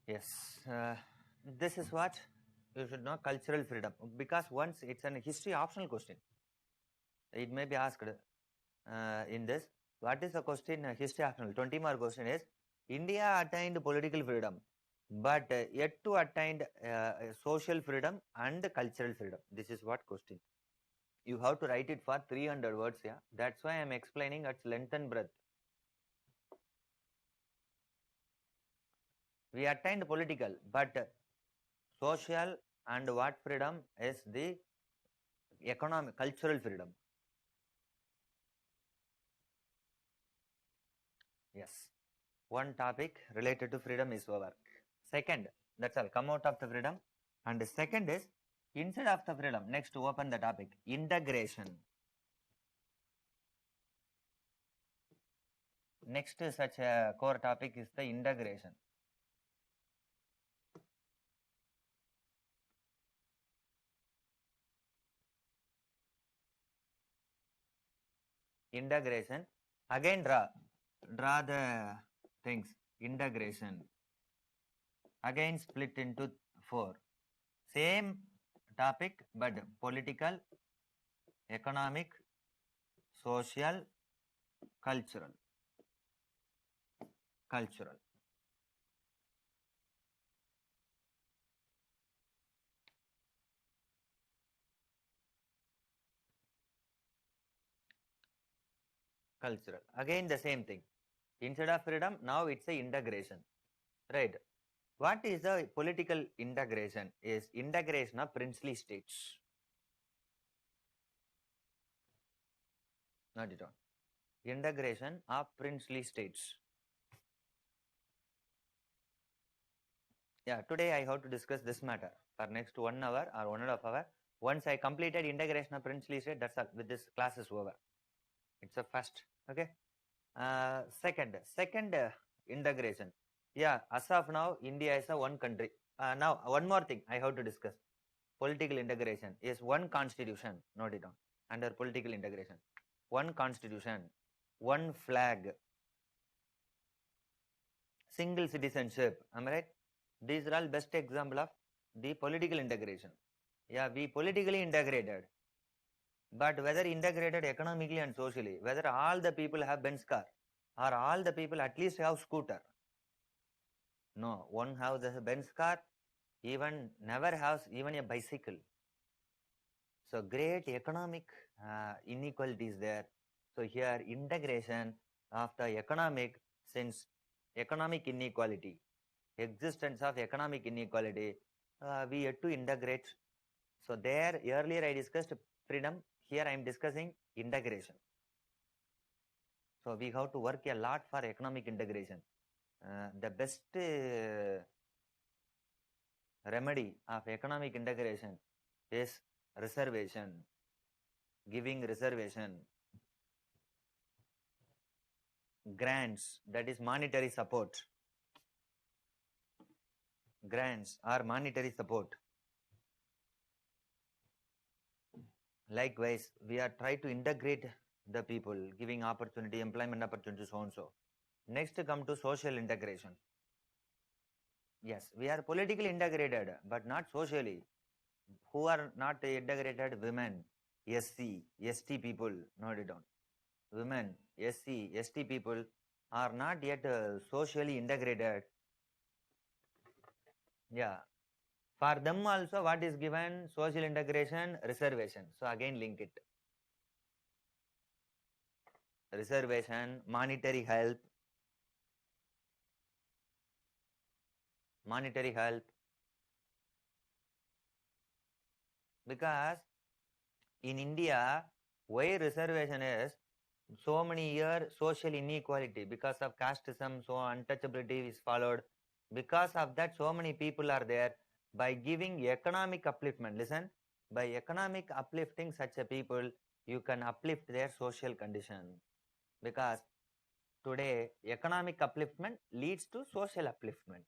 Yes, this is what You should know cultural freedom, because once it's a history optional question. It may be asked in this. What is the question? History optional. 20 mark question is India attained political freedom, but yet to attain social freedom and cultural freedom. This is what question. You have to write it for 300 words. Yeah, that's why I'm explaining at length and breadth. We attained political, but social and what freedom is the economic, cultural freedom. Yes. One topic related to freedom is over. Second, that's all. Come out of the freedom. And the second is instead of the freedom. Next, to open the topic, integration. Next, such a core topic is the integration. Integration. Again, draw the things. Integration. Again, split into 4. Same topic, but political, economic, social, cultural. Cultural. Cultural. Again, the same thing. Instead of freedom, now it's a integration. Right. What is the political integration? Is integration of princely states. Not at all. Integration of princely states. Yeah, today I have to discuss this matter for next 1 hour or 1.5 hour. Once I completed integration of princely state, that's all. With this class is over. It's a first. Okay. Second integration. Yeah, as of now, India is a one country. Now, one more thing I have to discuss. Political integration is one constitution. Note it down. Under political integration, one constitution, one flag, single citizenship. Am I right? These are all best example of the political integration. Yeah, we politically integrated, but whether integrated economically and socially, whether all the people have Benz car or all the people at least have scooter. No, one has a Benz car, even never has even a bicycle. So great economic inequality is there. So here integration of the economic, since economic inequality, existence of economic inequality, we had to integrate. So there earlier I discussed freedom, here I am discussing integration. So we have to work a lot for economic integration. The best remedy of economic integration is reservation, giving reservation, grants, that is monetary support, grants or monetary support. Likewise, we are trying to integrate the people, giving opportunity, employment opportunities, so and so. Next, come to social integration. Yes, we are politically integrated, but not socially. Who are not integrated? Women, SC, ST people, note it down. Women, SC, ST people are not yet socially integrated. Yeah. For them also, what is given? Social integration, reservation. So again, link it. Reservation, monetary help, because in India, why reservation is so many years social inequality because of casteism, so untouchability is followed. Because of that, so many people are there. By giving economic upliftment, listen, by economic uplifting such a people, you can uplift their social condition. Because today, economic upliftment leads to social upliftment.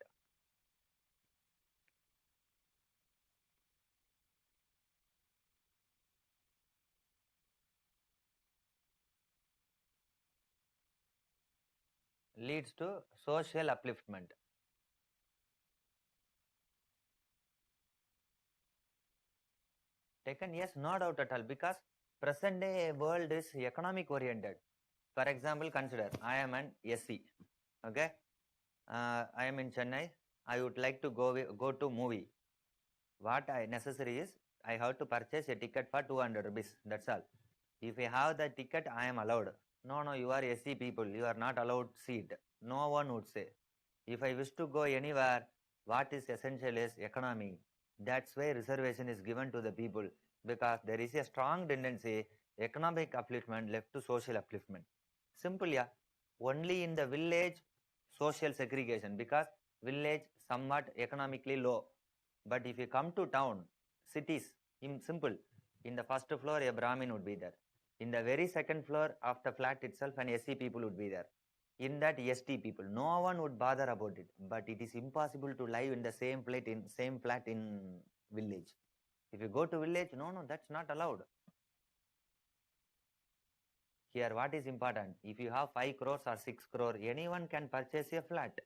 Leads to social upliftment. Taken, yes, no doubt at all, because present day world is economic oriented. For example, consider I am an SC, okay? I am in Chennai. I would like to go to movie. What I necessary is I have to purchase a ticket for 200 rupees. That's all. If I have the ticket, I am allowed. No, you are SC people. You are not allowed seat. No one would say. If I wish to go anywhere, what is essential is economy. That's why reservation is given to the people, because there is a strong tendency economic upliftment left to social upliftment. Simple, yeah. Only in the village social segregation, because village somewhat economically low. But if you come to town, cities, in simple, in the first floor a Brahmin would be there. In the very second floor of the flat itself, an SC people would be there. In that ST people, no one would bother about it. But it is impossible to live in the same flat in village. If you go to village, no, that's not allowed. Here, what is important? If you have 5 crores or 6 crore, anyone can purchase a flat.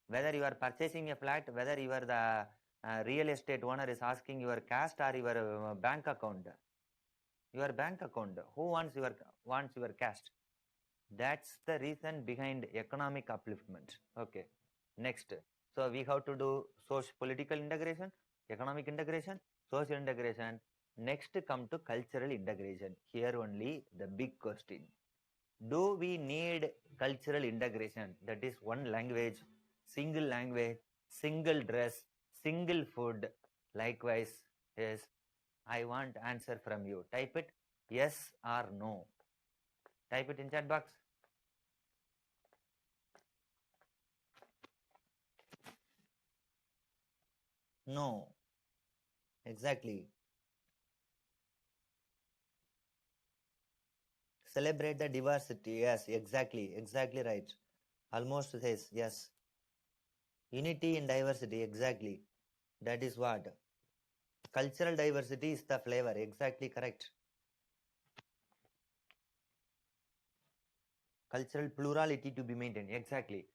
Whether you are purchasing a flat, whether you are the real estate owner is asking your caste or your bank account. Your bank account. Who wants your caste? That's the reason behind economic upliftment. Okay. Next. So we have to do political integration, economic integration, social integration. Next come to cultural integration. Here only the big question. Do we need cultural integration? That is one language, single dress, single food. Likewise, yes, I want answer from you. Type it yes or no. Type it in chat box. No. Exactly. Celebrate the diversity. Yes, exactly right. Almost says yes. Unity in diversity. Exactly. That is what. Cultural diversity is the flavor. Exactly correct. Cultural plurality to be maintained. Exactly.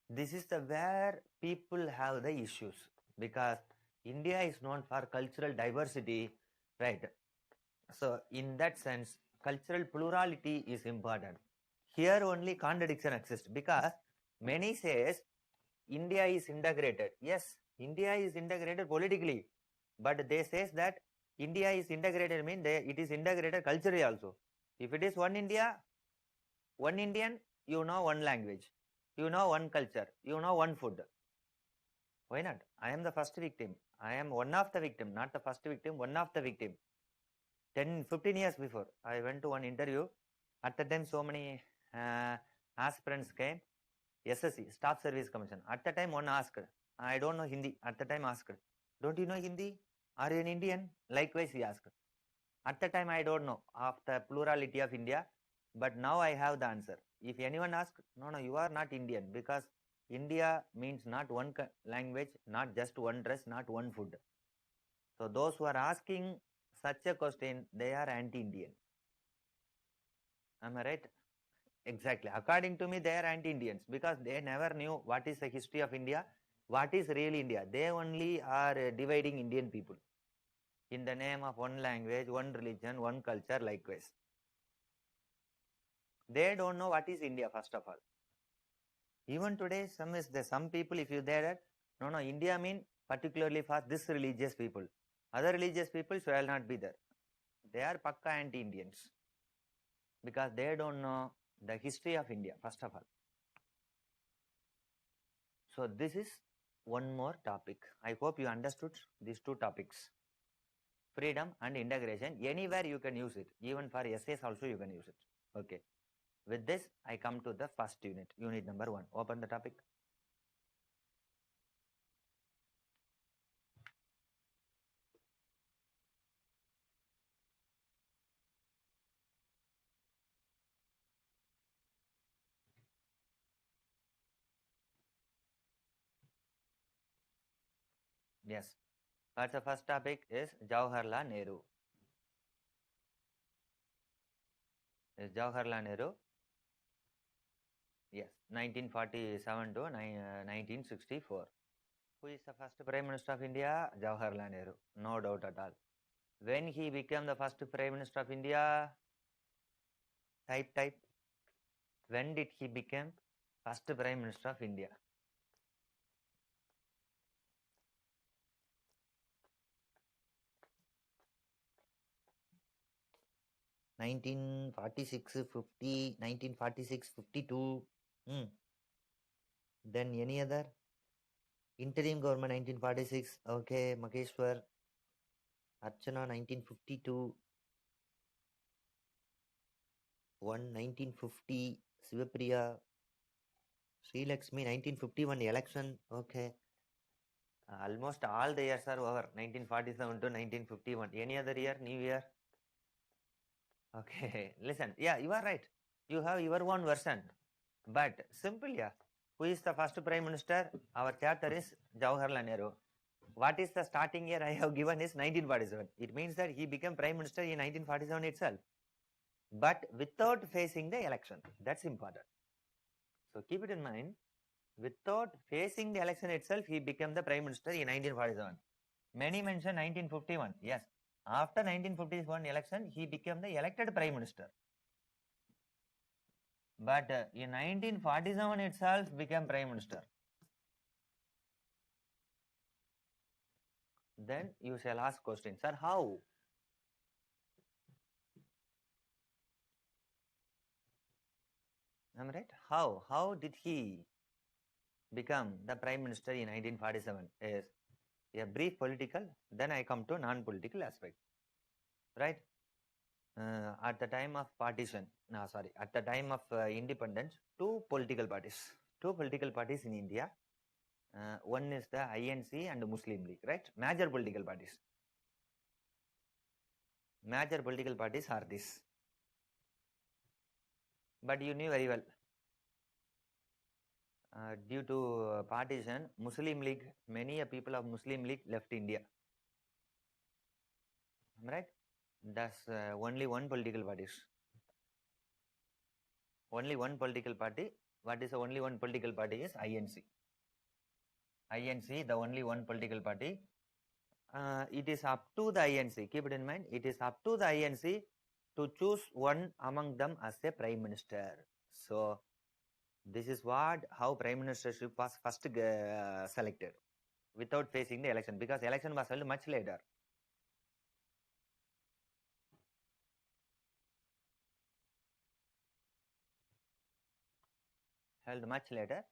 This is the where people have the issues, because India is known for cultural diversity, right? So in that sense, cultural plurality is important. Here only contradiction exists, because many says India is integrated. Yes, India is integrated politically, but they says that India is integrated mean it is integrated culturally also. If it is one India, one Indian, you know one language, you know one culture, you know one food. Why not? I am the first victim. I am one of the victim, not the first victim, one of the victim. 15 years before, I went to one interview. At the time, so many aspirants came. SSC, Staff Service Commission. At the time, one asked, I don't know Hindi. At the time, asked, don't you know Hindi? Are you an Indian? Likewise, he asked. At the time, I don't know of the plurality of India, but now I have the answer. If anyone asks, no, you are not Indian, because India means not one language, not just one dress, not one food. So those who are asking such a question, they are anti-Indian. Am I right? Exactly. According to me, they are anti-Indians, because they never knew what is the history of India, what is really India. They only are dividing Indian people in the name of one language, one religion, one culture, likewise. They don't know what is India, first of all. Even today, some people, if you there, no, India mean particularly for this religious people. Other religious people shall not be there. They are pakka anti-Indians, because they don't know the history of India, first of all. So this is one more topic. I hope you understood these two topics. Freedom and integration. Anywhere you can use it. Even for essays also you can use it. Okay. With this, I come to the first unit. Unit number 1. Open the topic. Yes. But the first topic is Jawaharlal Nehru. Is Jawaharlal Nehru? Yes. 1947 to 1964. Who is the first Prime Minister of India? Jawaharlal Nehru. No doubt at all. When he became the first Prime Minister of India, type. When did he become first Prime Minister of India? Nineteen 1946, 52. Then any other? Interim government 1946. Okay, Makeshwar. Archana 1952. 1950. Sivapriya. Sri Lakshmi 1951 election. Okay. Almost all the years are over. 1947 to 1951. Any other year? New year? Okay. Listen. Yeah, you are right. You have your own version. But simple, yeah. Who is the first Prime Minister? Our chapter is Jawaharlal Nehru. What is the starting year I have given is 1947. It means that he became Prime Minister in 1947 itself. But without facing the election. That's important. So keep it in mind. Without facing the election itself, he became the Prime Minister in 1947. Many mention 1951. Yes. After 1951 election, he became the elected Prime Minister. But in 1947 itself became Prime Minister. Then you shall ask question, sir, how? Am I right? How? How did he become the Prime Minister in 1947? Is a brief political, then I come to non-political aspect. Right? At the time of partition, at the time of independence, two political parties in India. One is the INC and Muslim League, right? Major political parties. Major political parties are this. But you knew very well. Due to partition, Muslim League, many people of Muslim League left India. Right? That's only one political party. Only one political party. What is the only one political party is INC. INC, the only one political party. It is up to the INC. Keep it in mind. It is up to the INC to choose one among them as a Prime Minister. So, this is how Prime Ministership was first selected without facing the election, because election was held much later. Held much later.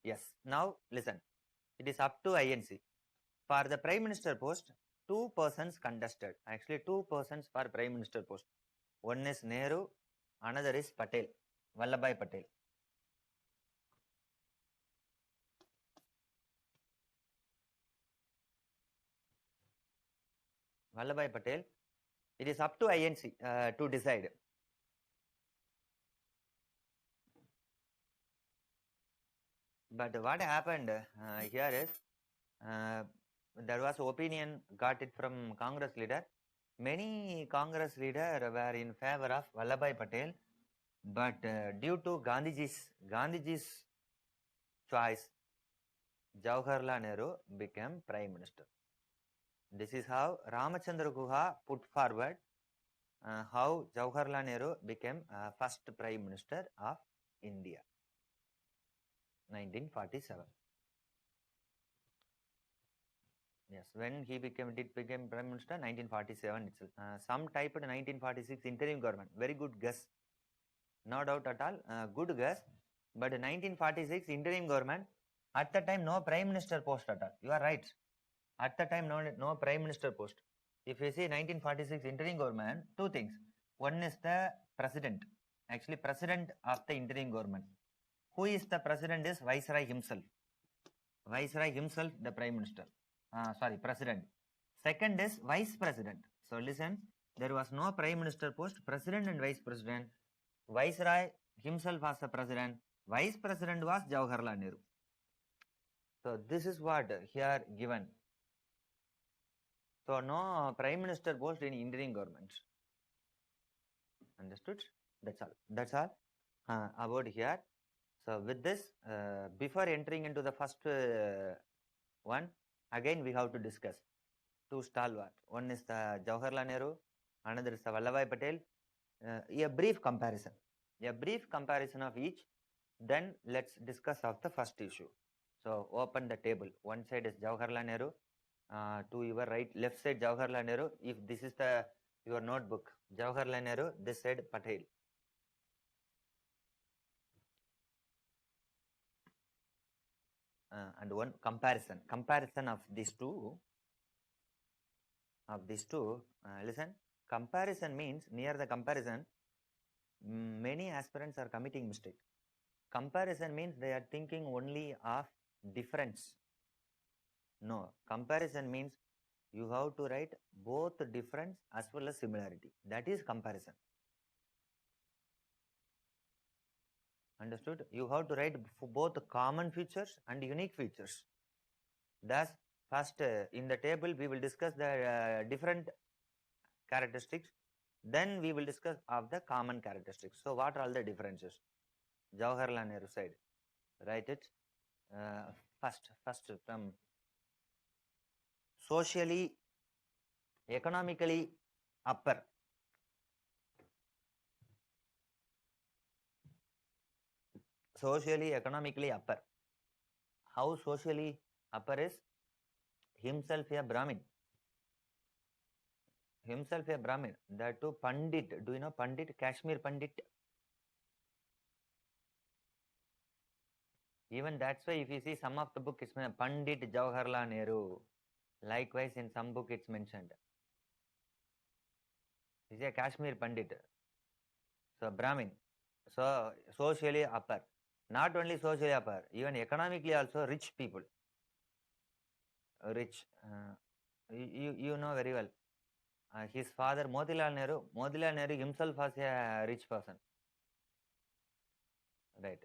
Yes. Now listen. It is up to INC. For the Prime Minister post, two persons contested. Actually, two persons for Prime Minister post. One is Nehru, another is Patel, Vallabhbhai Patel. Vallabhbhai Patel. It is up to INC to decide. But what happened here is there was opinion got it from Congress leader. Many Congress leaders were in favor of Vallabhbhai Patel, but due to Gandhiji's choice, Jawaharlal Nehru became Prime Minister. This is how Ramachandra Guha put forward how Jawaharlal Nehru became first Prime Minister of India. 1947. Yes, when he became Prime Minister, 1947 itself. Some typed 1946 interim government. Very good guess. No doubt at all. Good guess. But 1946 interim government, at the time no Prime Minister post at all. You are right. At the time no Prime Minister post. If you see 1946 interim government, two things. One is the President. Actually, President of the interim government. Who is the President is Viceroy himself. Viceroy himself, the Prime Minister. President. Second is Vice President. So listen, there was no Prime Minister post, President and Vice President. Viceroy himself was the President. Vice President was Jawaharlal Nehru. So this is what here given. So no Prime Minister post in interim government. Understood? That's all about here. So with this, before entering into the first one, again we have to discuss. two stalwart. One is the Jawaharlal Nehru, another is the Vallabhbhai Patel. A brief comparison. A brief comparison of each. Then let's discuss of the first issue. So open the table. One side is Jawaharlal Nehru. To your right, left side Jawaharlal Nehru. If this is the your notebook, Jawaharlal Nehru. This side Patel. And one comparison of these two. Listen. Comparison means near the comparison, many aspirants are committing mistake. Comparison means they are thinking only of difference. No, comparison means you have to write both difference as well as similarity. That is comparison. Understood? You have to write for both common features and unique features. Thus, first in the table we will discuss the different characteristics. Then we will discuss of the common characteristics. So, what are all the differences? Jawaharlal Nehru side. Write it. First from socially, economically upper. Socially, economically upper. How socially upper is? Himself a Brahmin. That too Pandit. Do you know Pandit? Kashmir Pandit. Even that's why if you see some of the book, it's Pandit Jawaharlal Nehru. Likewise, in some book it's mentioned. He's a Kashmir Pandit. So Brahmin. So socially upper. Not only socially upper, even economically also rich people. Rich. You know very well. His father Motilal Nehru himself was a rich person. Right.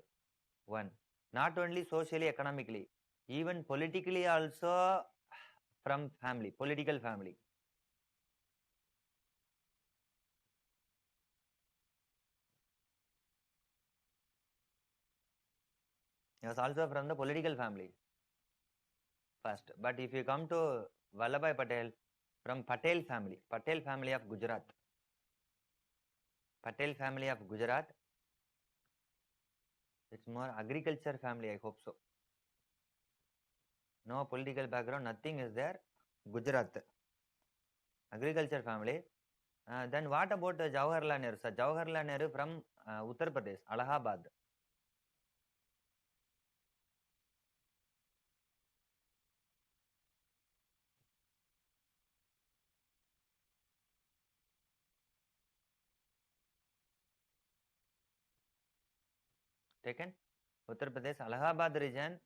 One. Not only socially, economically, even politically also from family, political family. He was also from the political family first. But if you come to Vallabhbhai Patel, from Patel family of Gujarat. Patel family of Gujarat. It's more agriculture family, I hope so. No political background, nothing is there. Gujarat. Agriculture family. Then what about Jawaharlal Nehru? Sir, Jawaharlal Nehru from Uttar Pradesh, Allahabad. Taken? Uttar Pradesh, Allahabad region.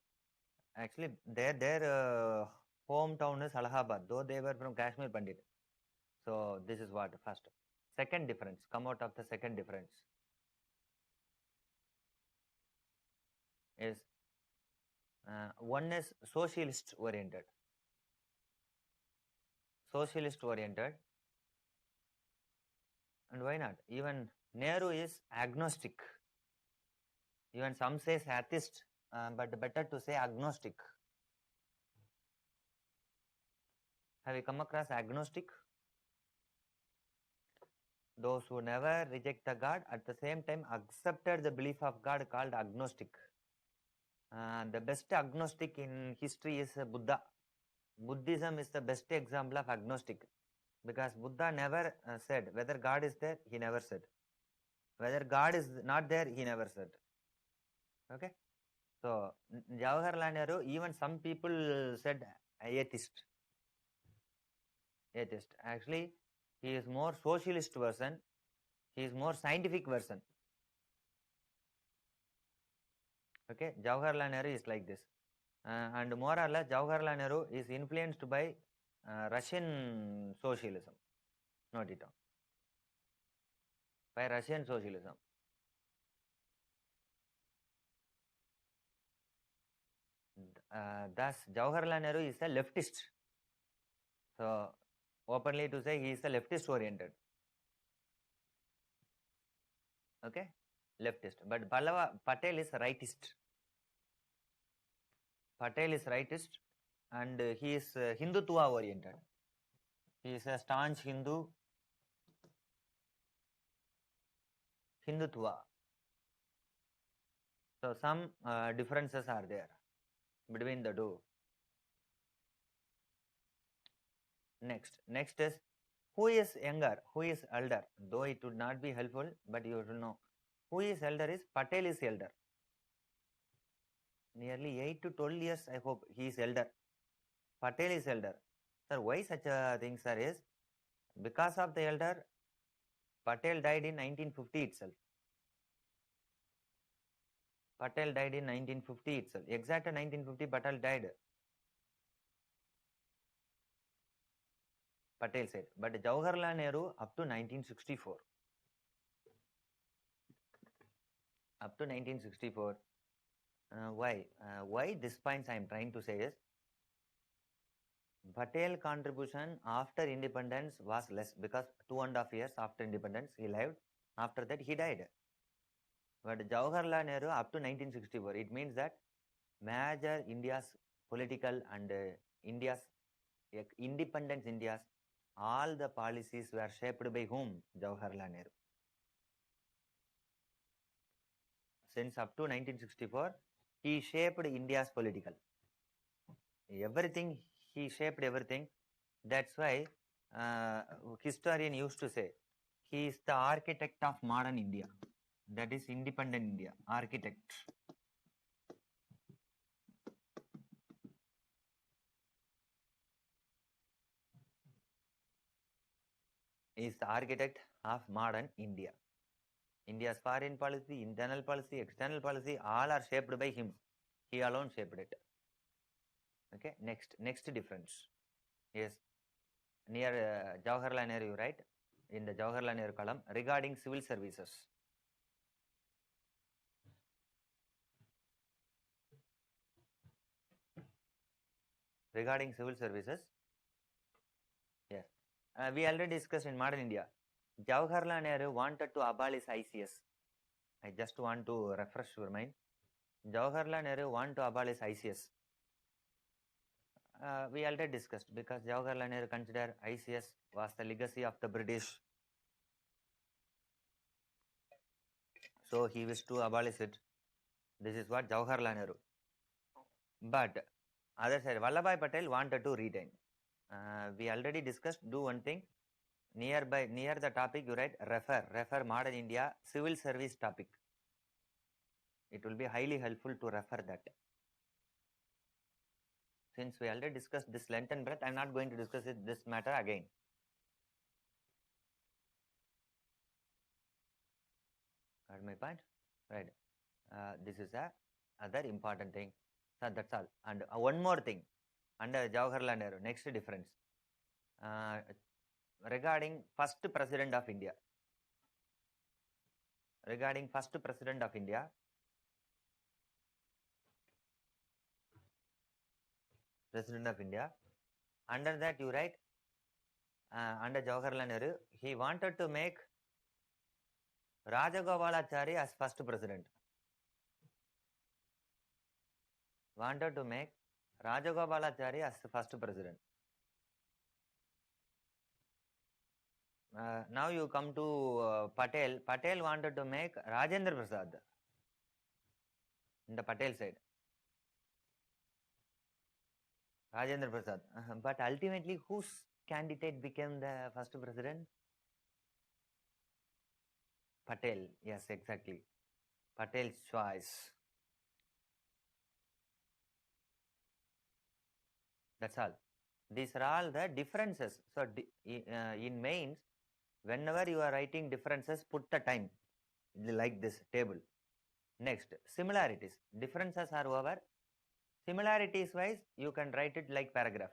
Actually, their hometown is Allahabad, though they were from Kashmir Pandit. So this is what first. Second difference. Come out of the second difference. Is one is socialist oriented. And why not? Even Nehru is agnostic. Even some say atheist, but better to say agnostic. Have you come across agnostic? Those who never reject the God, at the same time accepted the belief of God, called agnostic. The best agnostic in history is Buddha. Buddhism is the best example of agnostic, because Buddha never said whether God is there, he never said. Whether God is not there, he never said. Okay? So, Jawaharlal Nehru, even some people said atheist. Actually, he is more socialist version. He is more scientific version. Okay? Jawaharlal Nehru is like this. And more or less, Jawaharlal Nehru is influenced by Russian socialism. Note it down. By Russian socialism. Thus, Jawaharlal Nehru is a leftist. So, openly to say he is a leftist oriented. Okay? Leftist. But Patel is rightist. And he is Hindutva oriented. He is a staunch Hindutva. So some differences are there between the two. Next is who is younger, who is elder. Though it would not be helpful, but you should know who is elder is Patel is elder. Nearly 8 to 12 years, I hope he is elder. Patel is elder. Sir, why such a thing, sir, is because of the elder, Patel died in 1950 itself. Patel died in 1950 itself. Exact 1950, Patel died. Patel said. But Jawaharlal Nehru up to 1964. Up to 1964. Why? Why this points I am trying to say is Patel contribution after independence was less because 2.5 years after independence he lived. After that he died. But Jawaharlal Nehru up to 1964. It means that major India's political and India's independence India's all the policies were shaped by whom? Jawaharlal Nehru. Since up to 1964, he shaped India's political. Everything, he shaped everything. That's why historian used to say, he is the architect of modern India. That is independent India, architect. He is the architect of modern India. India's foreign policy, internal policy, external policy, all are shaped by him. He alone shaped it. Okay, next difference. Yes, near Jawaharlal Nehru, right? In the Jawaharlal Nehru column, regarding civil services. Regarding civil services, yes. We already discussed in modern India. Jawaharlal Nehru wanted to abolish ICS. I just want to refresh your mind. Jawaharlal Nehru wanted to abolish ICS. We already discussed because Jawaharlal Nehru considered ICS was the legacy of the British. So he wished to abolish it. This is what Jawaharlal Nehru. But other side, Vallabhbhai Patel wanted to retain. We already discussed, do one thing. Near the topic you write refer modern India civil service topic. It will be highly helpful to refer that. Since we already discussed this length and breadth, I am not going to discuss this matter again. Got my point? Right. This is a other important thing. So that's all. And one more thing. Under Jawaharlal Nehru, next difference. Regarding first president of India. Regarding first president of India. President of India. Under that you write, under Jawaharlal Nehru, he wanted to make Rajagopalachari as first president. Wanted to make Rajagopalachari as the first president. Now you come to Patel. Patel wanted to make Rajendra Prasad in the Patel side. Rajendra Prasad. But ultimately, whose candidate became the first president? Patel. Yes, exactly. Patel's choice. That's all. These are all the differences. So, in mains, whenever you are writing differences, put the time like this table. Next, similarities. Differences are over. Similarities wise, you can write it like paragraph.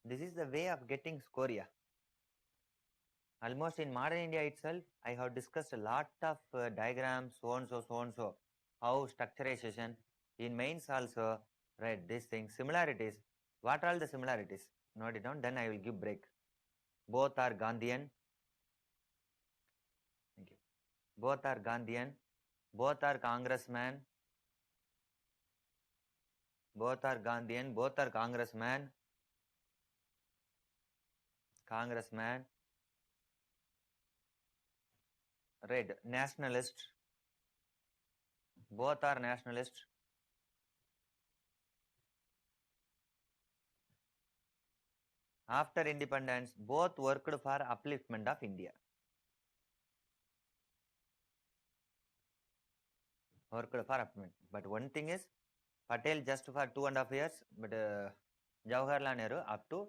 This is the way of getting scoria. Almost in modern India itself, I have discussed a lot of diagrams, so and so, how structurization. In mains also, right, these things, similarities. What are all the similarities? Note it down, then I will give break. Both are Gandhian. Thank you. Both are Gandhian. Both are congressmen. Both are Gandhian. Both are congressmen. congressman, red, nationalist, both are nationalist. After independence, both worked for upliftment of India. Worked for upliftment. But one thing is, Patel just for 2.5 years, but Jawaharlal Nehru up to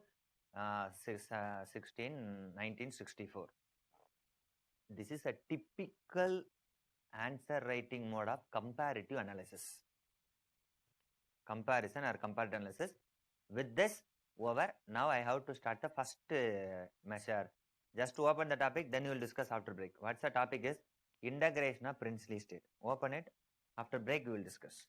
1964. This is a typical answer writing mode of comparative analysis. Comparison or comparative analysis. With this over, now I have to start the first measure. Just to open the topic, then we will discuss after break. What's the topic is? Integration of princely state. Open it. After break, we will discuss.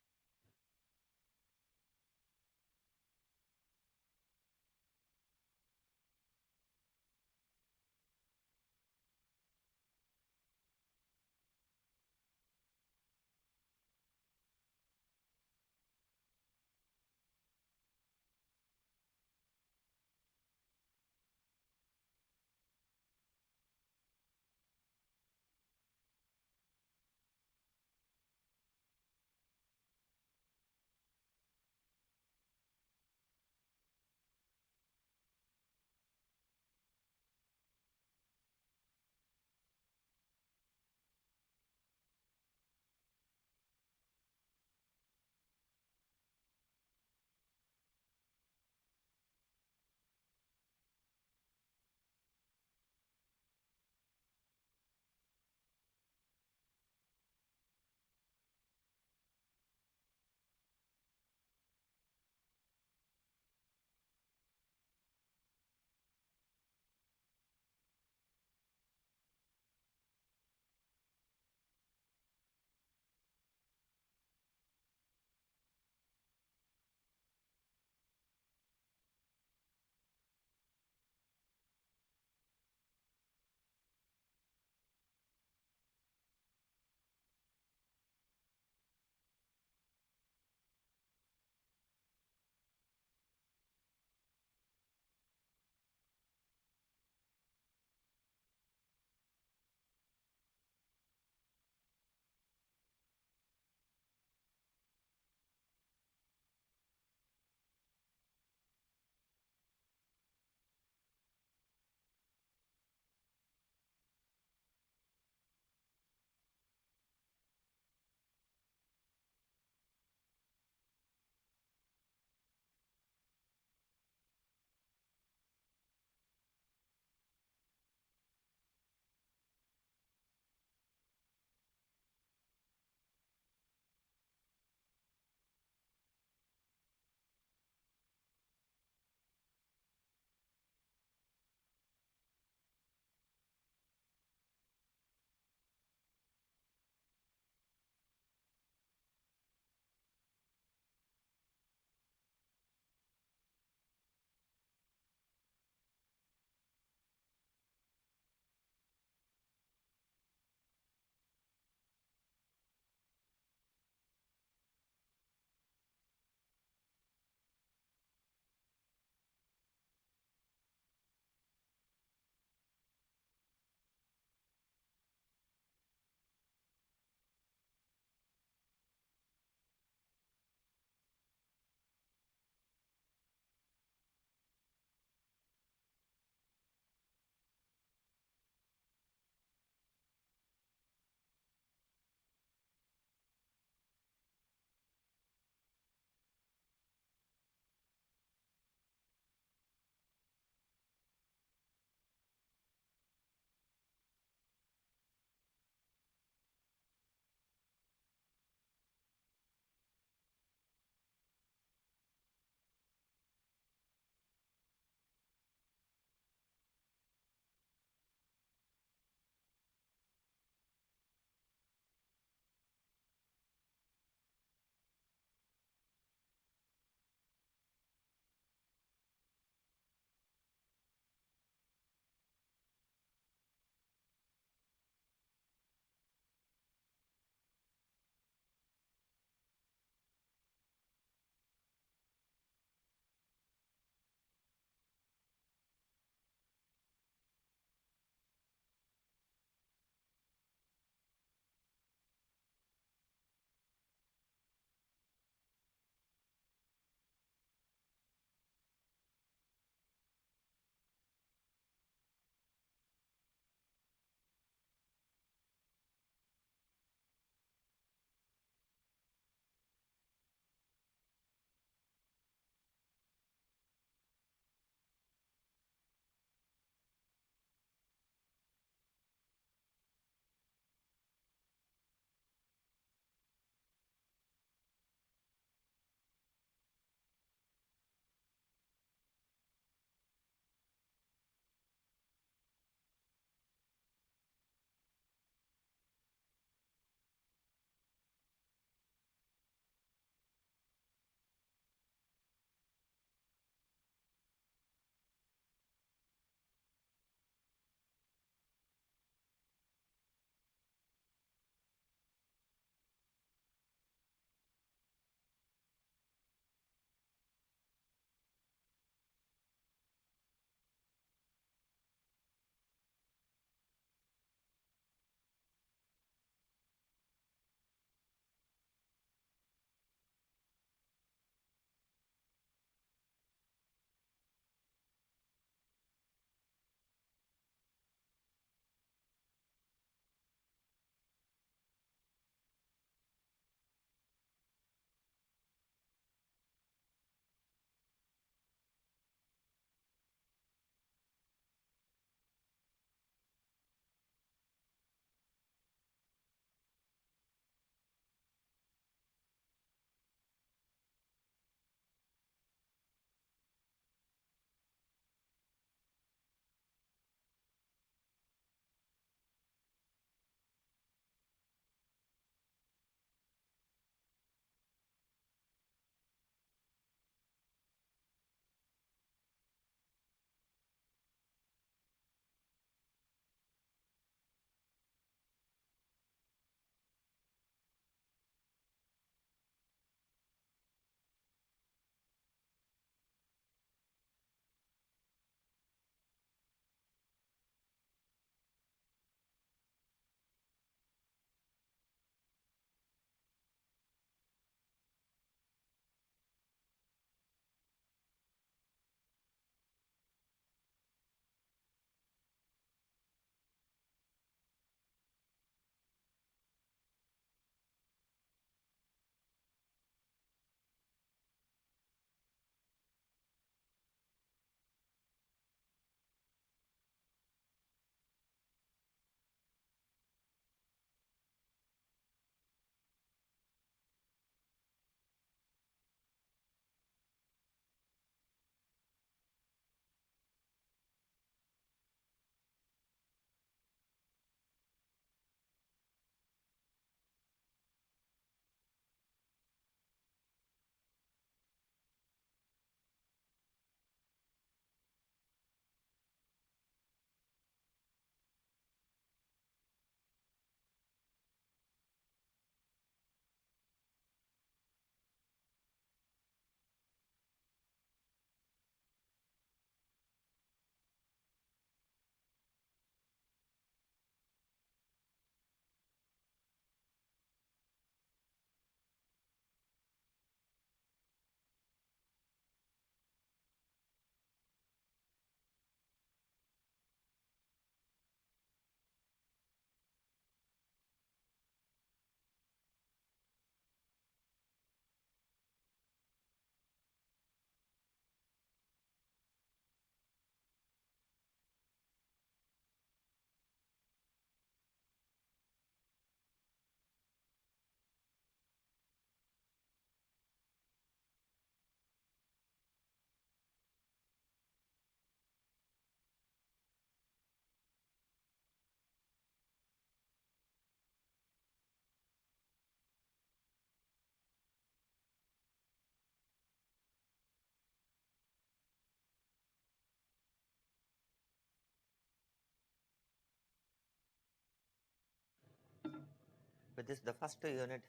with this, the first unit,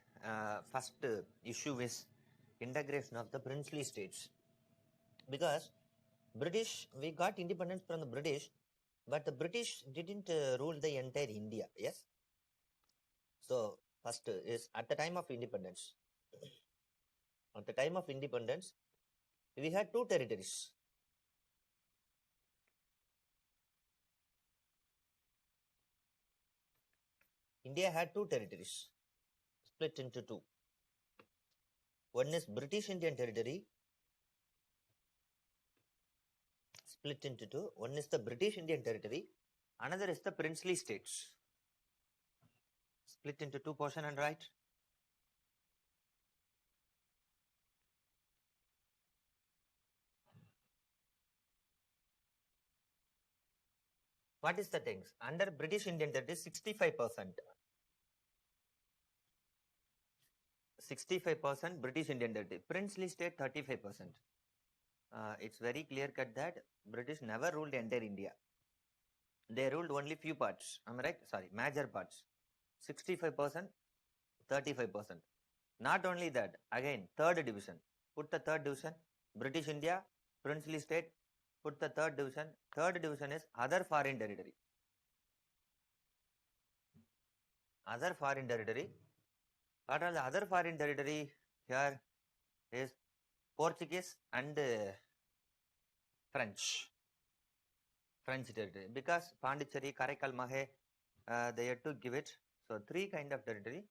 first issue is integration of the princely states. Because British, we got independence from the British, but the British didn't rule the entire India. Yes. So first is at the time of independence. At the time of independence, we had two territories. India had two territories, split into two. One is British Indian Territory, split into two. One is the British Indian Territory, another is the princely states, split into two portion and right. What is the things? Under British Indian Territory, 65%. 65% British Indian Territory. Princely state, 35%. It's very clear cut that British never ruled entire India. They ruled only few parts. Am I right? Sorry, major parts. 65%, 35%. Not only that, again, third division. Put the third division, British India, princely state. Put the third division. Third division is other foreign territory. Other foreign territory. What are the other foreign territory? Here is Portuguese and French. French territory. Because Pondicherry, Karaikal, Mahe, they had to give it. So three kind of territory.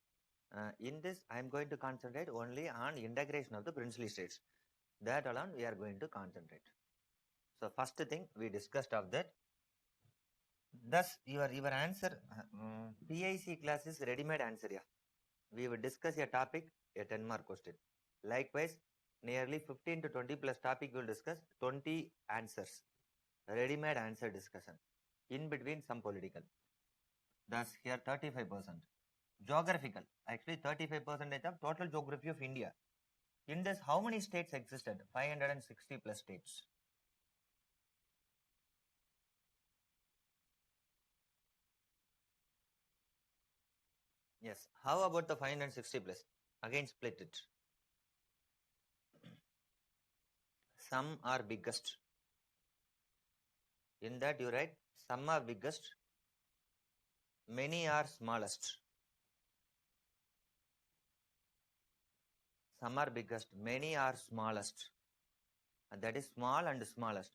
In this, I am going to concentrate only on integration of the princely states. That alone we are going to concentrate. So first thing we discussed of that. Thus your answer, PIC class is ready-made answer. Yeah. We will discuss a topic, a 10 mark question. Likewise, nearly 15 to 20 plus topic we will discuss, 20 answers. Ready-made answer discussion. In between some political. Thus here 35%. Geographical. Actually 35% of total geography of India. In this, how many states existed? 560 plus states. Yes. How about the 560 plus? Again split it. Some are biggest. In that you write, some are biggest, many are smallest. Some are biggest, many are smallest. And that is small and smallest.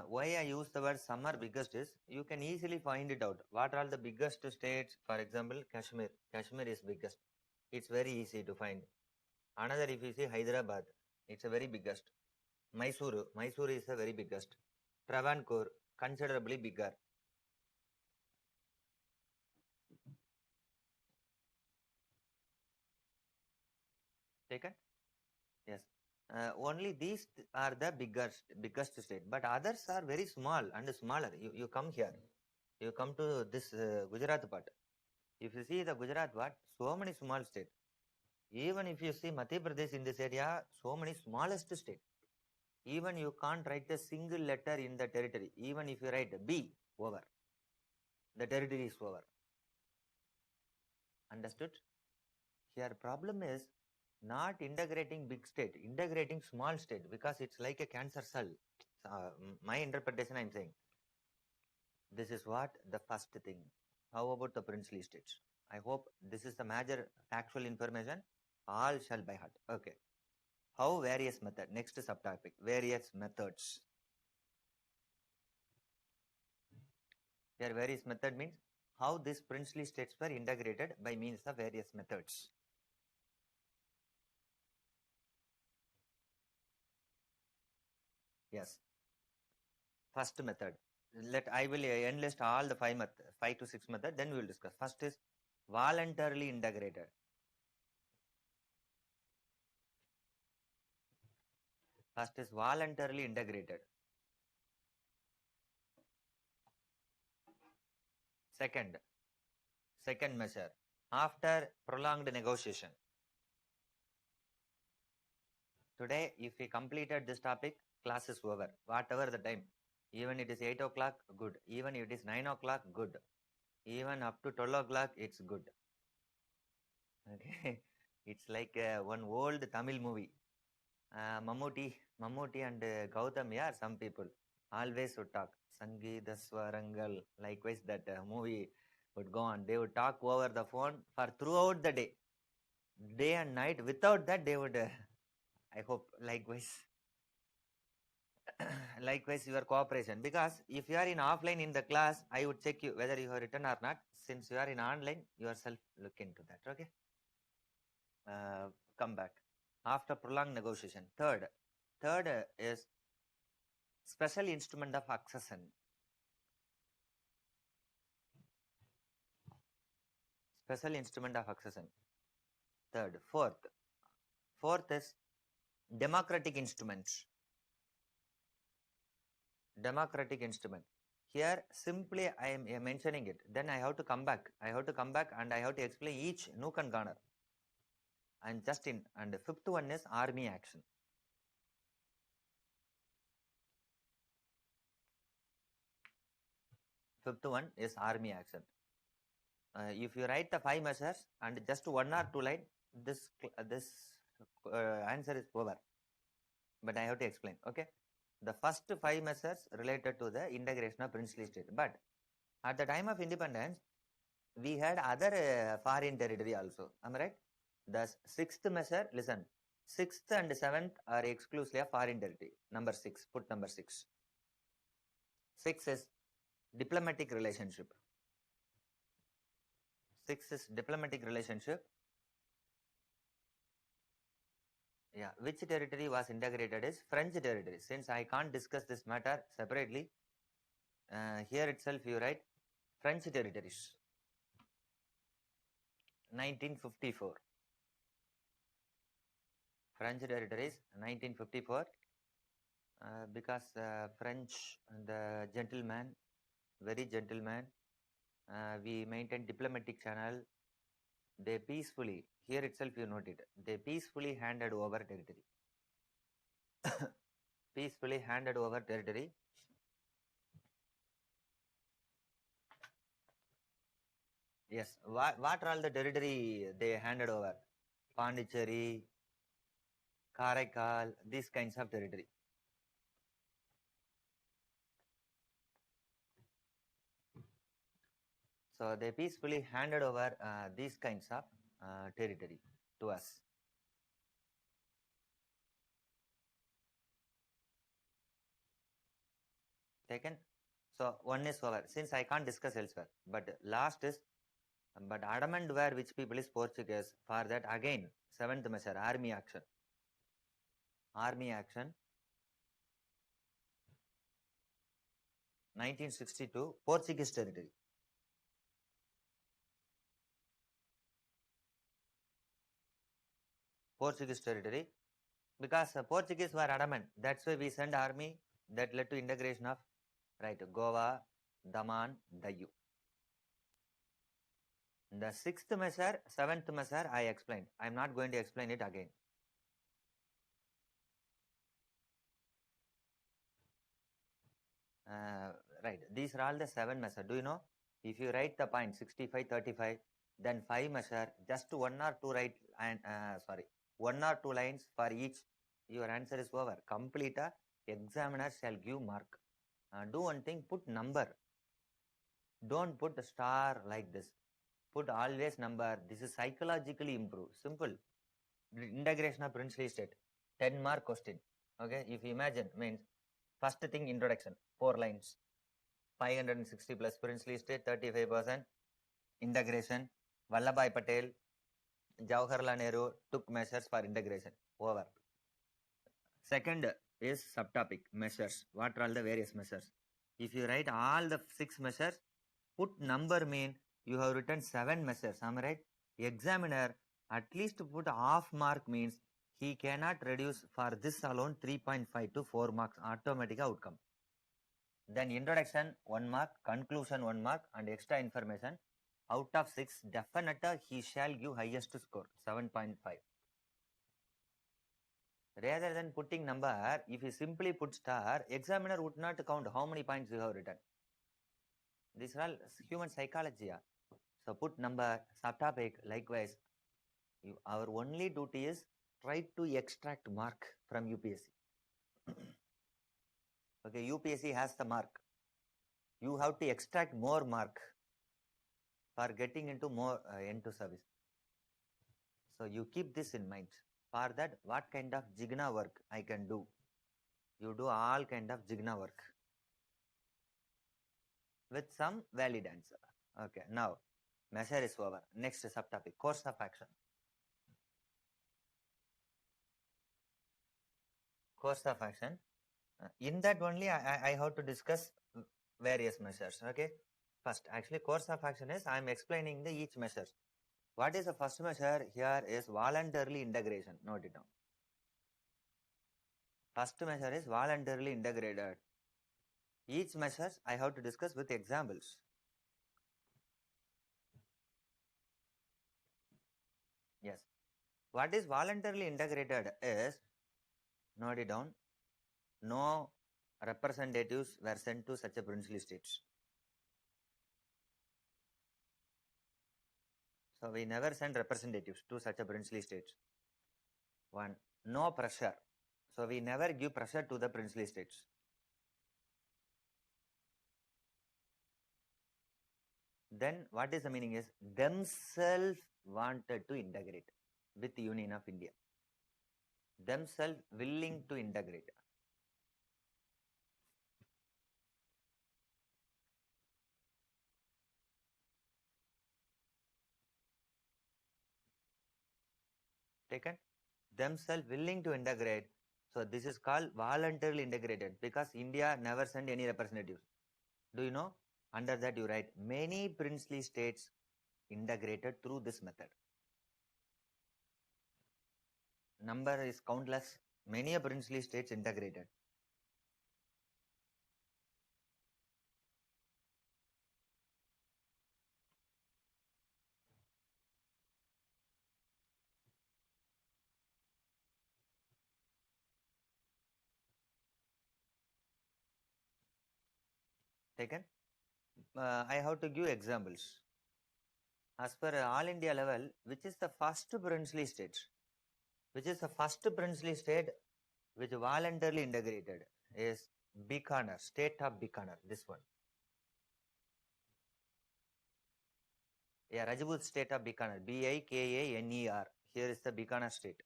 Why I use the word some are biggest is, you can easily find it out. What are the biggest states? For example, Kashmir. Kashmir is biggest. It's very easy to find. Another, if you see Hyderabad, it's a very biggest. Mysuru is the very biggest. Travancore, considerably bigger. Taken? Yes. Only these are the biggest state, but others are very small and smaller. You come here, you come to this Gujarat part. If you see the Gujarat part, so many small states. Even if you see Madhya Pradesh in this area, so many smallest state. Even you can't write a single letter in the territory. Even if you write B, over. The territory is over. Understood? Here problem is not integrating big state, integrating small state, because it's like a cancer cell. My interpretation, I'm saying. This is what the first thing. How about the princely states? I hope this is the major factual information. All shall by heart. Okay. How various method. Next subtopic. Various methods. Here various method means how these princely states were integrated by means of various methods. Yes. First method. I will enlist all the 5 to 6 method. Then we will discuss. First is voluntarily integrated. First is voluntarily integrated. Second measure, after prolonged negotiation. Today, if we completed this topic, class is over. Whatever the time, even it is 8 o'clock, good. Even if it is 9 o'clock, good. Even up to 12 o'clock, it's good. Okay, it's like one old Tamil movie. Mammootty and Gautam, yeah, some people always would talk. Sangeeta Swarangal. Likewise, that movie would go on. They would talk over the phone for throughout the day and night. Without that, they would. I hope likewise, likewise your cooperation. Because if you are in offline in the class, I would check you whether you have written or not. Since you are in online, yourself look into that. Okay. Uh, Come back after prolonged negotiation. Third is special instrument of accession. Special instrument of accession. Third. Fourth is democratic instruments. Democratic instrument. Here simply I am mentioning it. Then I have to come back. I have to come back and I have to explain each nook and corner. And just in and fifth one is army action. Fifth one is army action. If you write the 5 measures and just 1 or 2 line, this answer is over. But I have to explain. Okay. The first 5 measures related to the integration of princely state. But at the time of independence, we had other foreign territory also. Am I right? The sixth measure, listen, sixth and seventh are exclusively a foreign territory. Number 6, put number 6. 6 is diplomatic relationship. 6 is diplomatic relationship. Yeah, which territory was integrated is French territory. Since I can't discuss this matter separately, here itself you write French territories. 1954. French territories, 1954. Because French, the gentleman, very gentleman, we maintain diplomatic channel. They peacefully, here itself you note it, they peacefully handed over territory. Peacefully handed over territory. Yes, what are all the territory they handed over? Pondicherry, Karaikal, these kinds of territory. So they peacefully handed over these kinds of territory to us. Taken. So one is over. Since I can't discuss elsewhere, but last is, but adamant were which people is Portuguese. For that again, seventh measure, army action. Army action. 1962, Portuguese territory. Portuguese territory. Because Portuguese were adamant. That's why we send army. That led to integration of, right, Goa, Daman, Dayu. The sixth measure, seventh measure, I explained. I am not going to explain it again. Right, these are all the 7 measures. Do you know? If you write the point 65, 35, then 5 measure, just 1 or 2 write and 1 or 2 lines for each. Your answer is over. Complete. Examiner shall give mark. Do one thing, put number. Don't put a star like this. Put always number. This is psychologically improved. Simple. Integration of princely state. 10 mark question. Okay, if you imagine, means first thing introduction, 4 lines. 560 plus princely state, 35%. Integration. Vallabhai Patel, Jawaharlal Nehru took measures for integration. Over. Second is subtopic, measures. What are all the various measures? If you write all the 6 measures, put number mean you have written 7 measures. Am I right? Examiner at least put half mark means he cannot reduce for this alone 3.5 to 4 marks automatic outcome. Then introduction 1 mark, conclusion 1 mark and extra information. Out of 6, definite he shall give highest score 7.5. Rather than putting number, if you simply put star, examiner would not count how many points you have written. These are all human psychology. So put number, subtopic, likewise. Our only duty is try to extract mark from UPSC. Okay, UPSC has the mark. You have to extract more mark for getting into more into service. So you keep this in mind. For that, what kind of jigna work I can do? You do all kind of jigna work with some valid answer. Okay, now measure is over. Next subtopic, course of action. Course of action. In that only I have to discuss various measures. Okay, first actually course of action is I am explaining the each measure. What is the first measure here is voluntarily integration. Note it down. First measure is voluntarily integrated. Each measure I have to discuss with examples. Yes. What is voluntarily integrated is, note it down, no representatives were sent to such a princely states. So we never send representatives to such a princely states. One, no pressure. So we never give pressure to the princely states. Then what is the meaning is themselves wanted to integrate with the Union of India. Themselves willing to integrate. Taken? Themselves willing to integrate. So this is called voluntarily integrated because India never sent any representatives. Do you know? Under that you write many princely states integrated through this method. Number is countless. Many princely states integrated. Taken? I have to give examples. As per all India level, which is the first princely state? Which is the first princely state which voluntarily integrated is Bikaner, state of Bikaner, this one. Yeah, Rajput state of Bikaner, Bikaner. Here is the Bikaner state.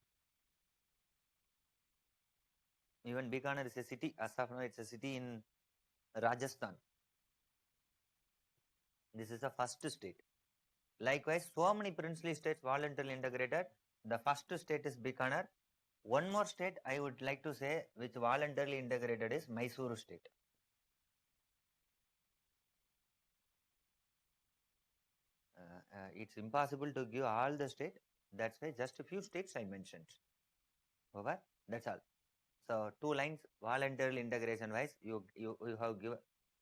Even Bikaner is a city. As of now, it's a city in Rajasthan. This is the first state. Likewise, so many princely states voluntarily integrated. The first state is Bikaner. One more state I would like to say which voluntarily integrated is Mysuru state. It's impossible to give all the state. That's why just a few states I mentioned. Over. That's all. So 2 lines voluntarily integration wise you have given,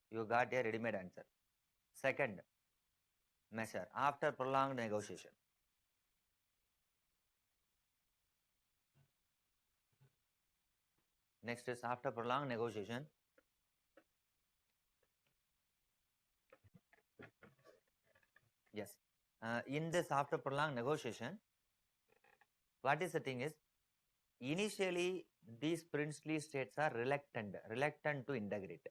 you got a ready-made answer. Second measure after prolonged negotiation. Next is after prolonged negotiation. Yes. In this after prolonged negotiation, what is the thing is, initially these princely states are reluctant to integrate.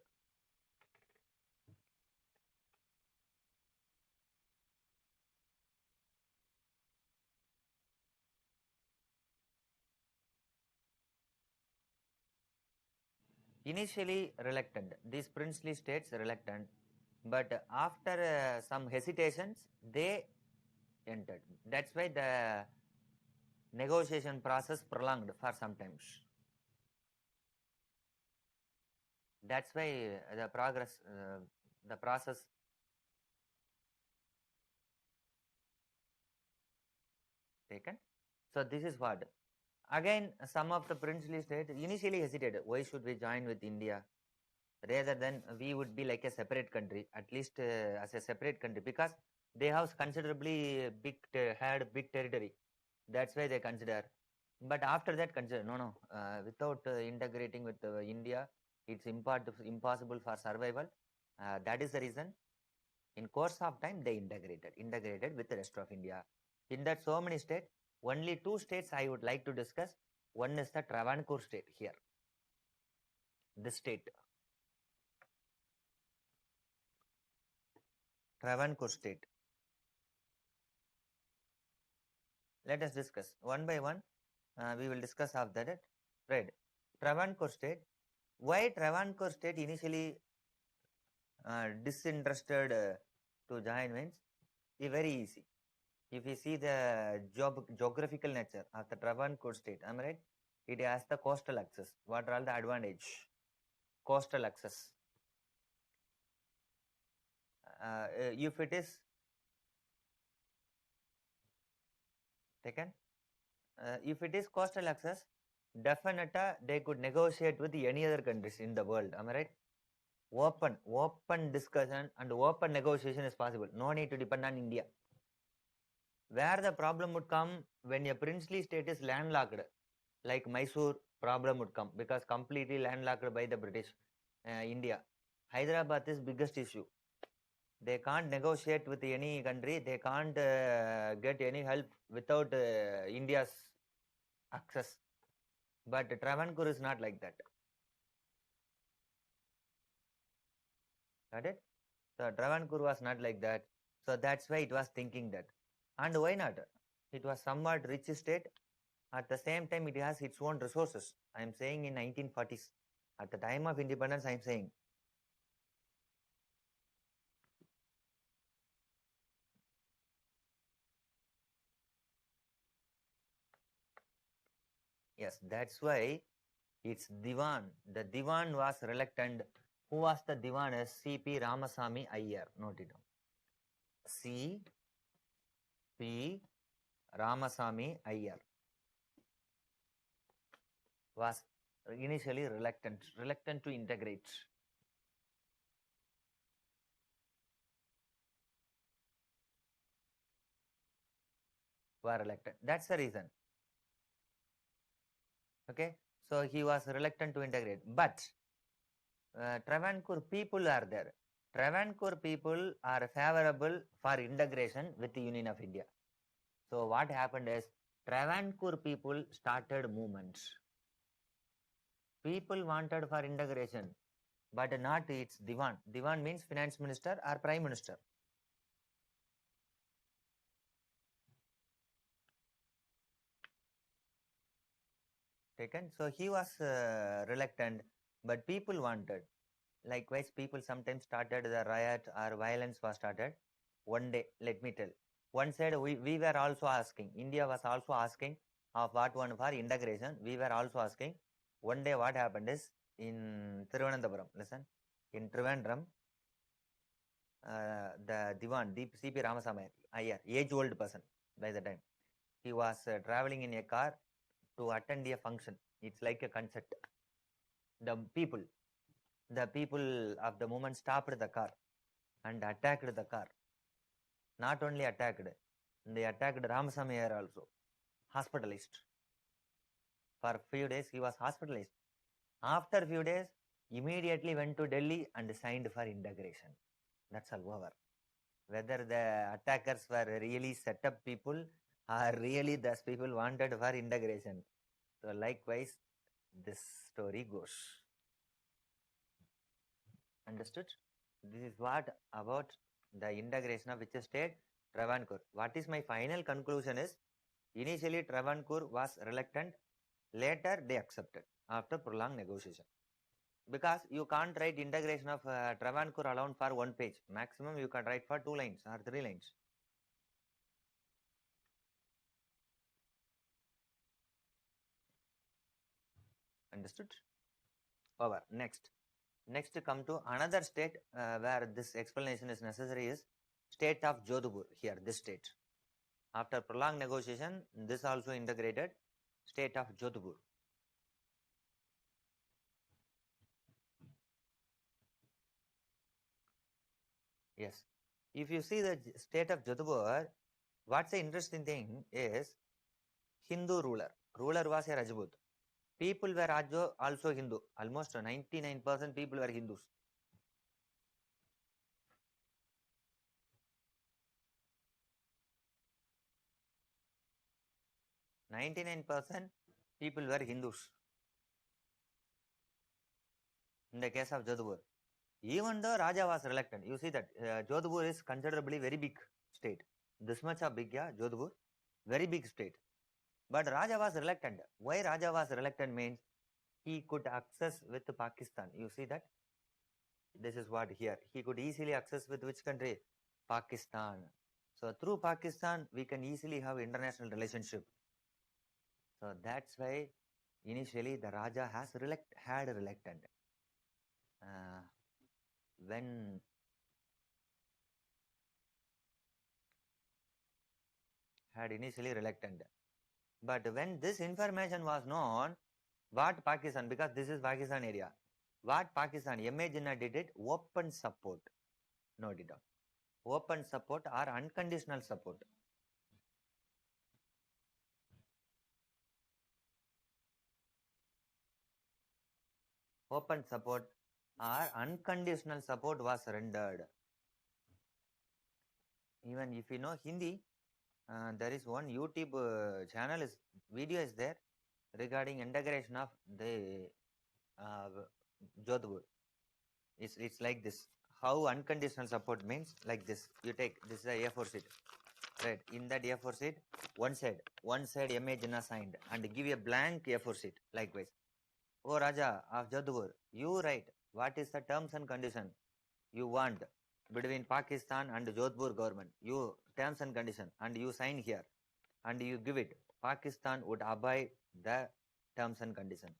Initially reluctant, these princely states reluctant, but after some hesitations, they entered. That's why the negotiation process prolonged for some times. That's why the process. Taken. So this is what. Again, some of the princely states initially hesitated. Why should we join with India? Rather than we would be like a separate country, at least as a separate country, because they have considerably had big territory. That's why they consider. But after that, consider no, without integrating with India, it's impossible for survival. That is the reason. In course of time, they integrated with the rest of India. In that, so many states. Only two states I would like to discuss. One is the Travancore state here. This state. Travancore state. Let us discuss one by one. We will discuss after that. Right. Travancore state. Why Travancore state initially disinterested to join means very easy. If you see the geographical nature of the Travancore state, am I right? It has the coastal access. What are all the advantage? Coastal access. If it is taken, if it is coastal access, definitely they could negotiate with any other countries in the world. Am I right? Open discussion and open negotiation is possible. No need to depend on India. Where the problem would come when a princely state is landlocked, like Mysore, problem would come because completely landlocked by the British India. Hyderabad is biggest issue. They can't negotiate with any country. They can't get any help without India's access. But Travancore is not like that. Got it? So Travancore was not like that. So that's why it was thinking that. And why not? It was somewhat rich state. At the same time, it has its own resources. I am saying in 1940s. At the time of independence, I am saying. Yes, that's why it's Diwan. The Diwan was reluctant. Who was the Diwan? Is C.P. Ramasamy Iyer. Note it down. C.P. Ramasamy Iyer was initially reluctant to integrate. Were reluctant. That's the reason. Okay, so he was reluctant to integrate. But Travancore people are there. Travancore people are favorable for integration with the Union of India. So what happened is Travancore people started movements. People wanted for integration, but not its Diwan. Diwan means finance minister or prime minister. Taken. So he was reluctant, but people wanted. Likewise, people sometimes started the riot or violence was started. One day, let me tell. One side, we were also asking, India was also asking of what one for integration. We were also asking. One day, what happened is in Thiruvananthapuram, listen, in Trivandrum, the Diwan, C.P. Ramasamy Iyer, age-old person by the time, he was traveling in a car to attend a function. It's like a concert. The people of the movement stopped the car and attacked the car. Not only attacked, they attacked Ramasamy Iyer also. Hospitalized. For few days, he was hospitalized. After few days, immediately went to Delhi and signed for integration. That's all over. Whether the attackers were really set up people or really those people wanted for integration. So likewise, this story goes. Understood? This is what about the integration of which state? Travancore. What is my final conclusion is, initially Travancore was reluctant, later they accepted after prolonged negotiation. Because you can't write integration of Travancore alone for one page. Maximum you can write for 2 lines or 3 lines. Understood? Over. Next come to another state where this explanation is necessary is state of Jodhpur. Here, this state. After prolonged negotiation, this also integrated state of Jodhpur. Yes. If you see the state of Jodhpur, what's the interesting thing is Hindu ruler. Ruler was a Rajput. People were also Hindu. Almost 99% people were Hindus. 99% people were Hindus. In the case of Jodhpur, even though Raja was reluctant, you see that Jodhpur is considerably very big state. This much of big, yeah, Jodhpur, very big state. But Raja was reluctant. Why Raja was reluctant means he could access with Pakistan. You see that? This is what here. He could easily access with which country? Pakistan. So through Pakistan, we can easily have international relationship. So that's why initially the Raja had reluctant. When had initially reluctant. But when this information was known, what Pakistan, because this is Pakistan area, what Pakistan, MA Jinnah did it, open support. Note it down. Open support or unconditional support. Open support or unconditional support was rendered. Even if you know Hindi, there is one YouTube channel video is there regarding integration of the Jodhpur. It's like this. How unconditional support means like this. You take this is a A4 sheet, right? In that A4 sheet, one side MA Jinnah signed and give a blank A4 sheet. Likewise, oh Raja of Jodhpur, you write what is the terms and condition you want between Pakistan and Jodhpur government. You terms and condition and you sign here and you give it. Pakistan would abide the terms and condition.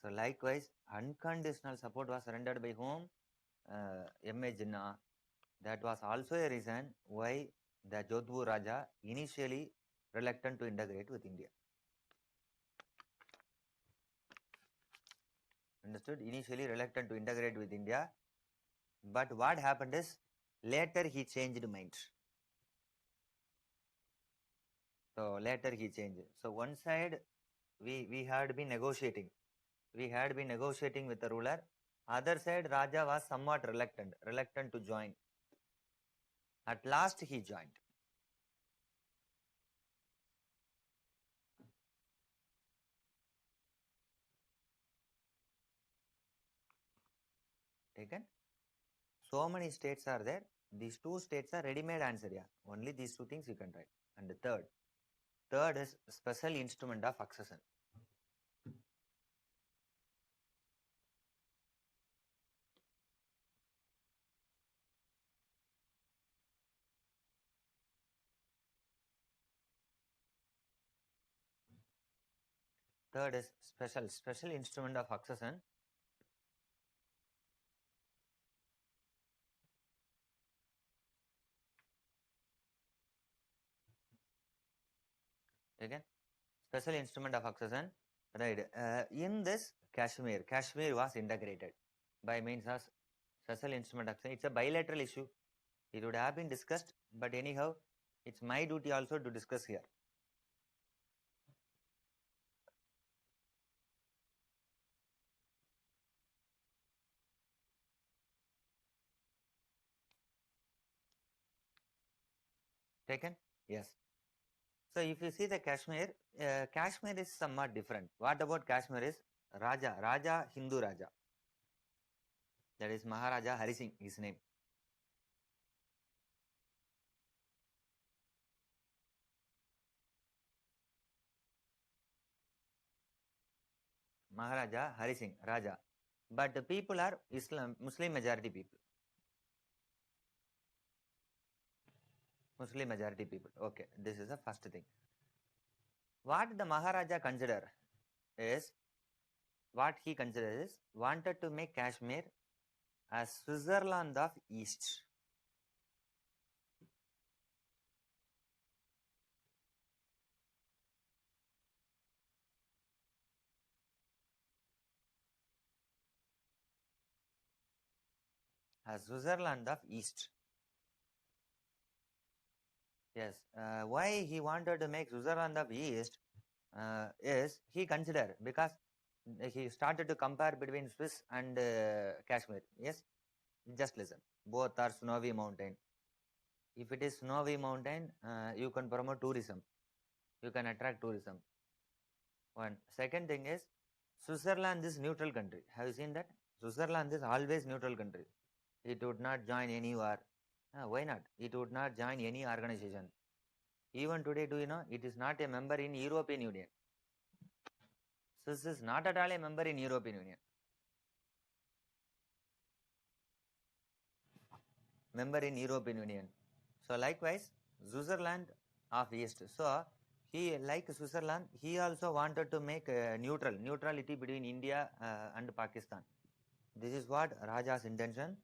So likewise, unconditional support was rendered by whom? MA Jinnah. That was also a reason why the Jodhpur Raja initially reluctant to integrate with India. Understood? Initially reluctant to integrate with India. But what happened is, later he changed mind. So later he changed. So one side we had been negotiating. We had been negotiating with the ruler. Other side Raja was somewhat reluctant to join. At last he joined. Taken? So many states are there. These two states are ready-made answer. Yeah. Only these two things you can write. And the third is special instrument of accession. Third is special instrument of accession. Again, special instrument of accession. Right. In this Kashmir was integrated by means of special instrument accession. It's a bilateral issue. It would have been discussed, but anyhow, it's my duty also to discuss here. Taken? Yes. So if you see the Kashmir is somewhat different. What about Kashmir is Raja, Hindu Raja. That is Maharaja Hari Singh, his name. Maharaja Hari Singh, Raja. But the people are Muslim majority people. Muslim majority people. Okay, this is the first thing. What the Maharaja consider is, what he considers is, wanted to make Kashmir as Switzerland of East. As Switzerland of East. Yes. Why he wanted to make Switzerland of East is he considered, because he started to compare between Swiss and Kashmir. Yes. Just listen. Both are snowy mountain. If it is snowy mountain, you can promote tourism. You can attract tourism. One. Second thing is, Switzerland is neutral country. Have you seen that? Switzerland is always neutral country. It would not join any war. Why not? It would not join any organization. Even today, do you know, it is not a member in European Union. Swiss is not at all a member in European Union. Member in European Union. So likewise, Switzerland of East. So he, like Switzerland, he also wanted to make neutrality between India and Pakistan. This is what Raja's intention.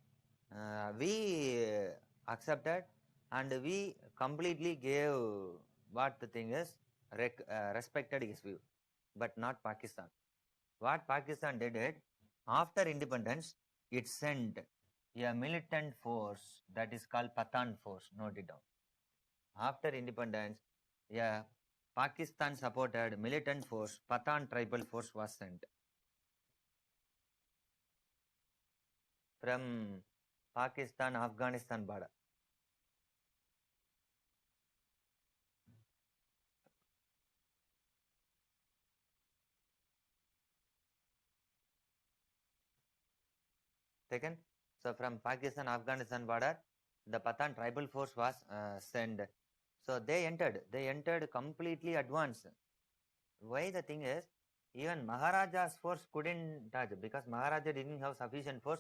We accepted and we completely gave what the thing is, respected his view, but not Pakistan. What Pakistan did it, after independence, it sent a militant force that is called Pathan force, note it down. After independence, a Pakistan supported militant force, Pathan tribal force was sent from Pakistan Afghanistan border. Taken. So from Pakistan Afghanistan border, the Pathan tribal force was sent. So they entered completely advanced. Why the thing is, even Maharaja's force couldn't touch because Maharaja didn't have sufficient force,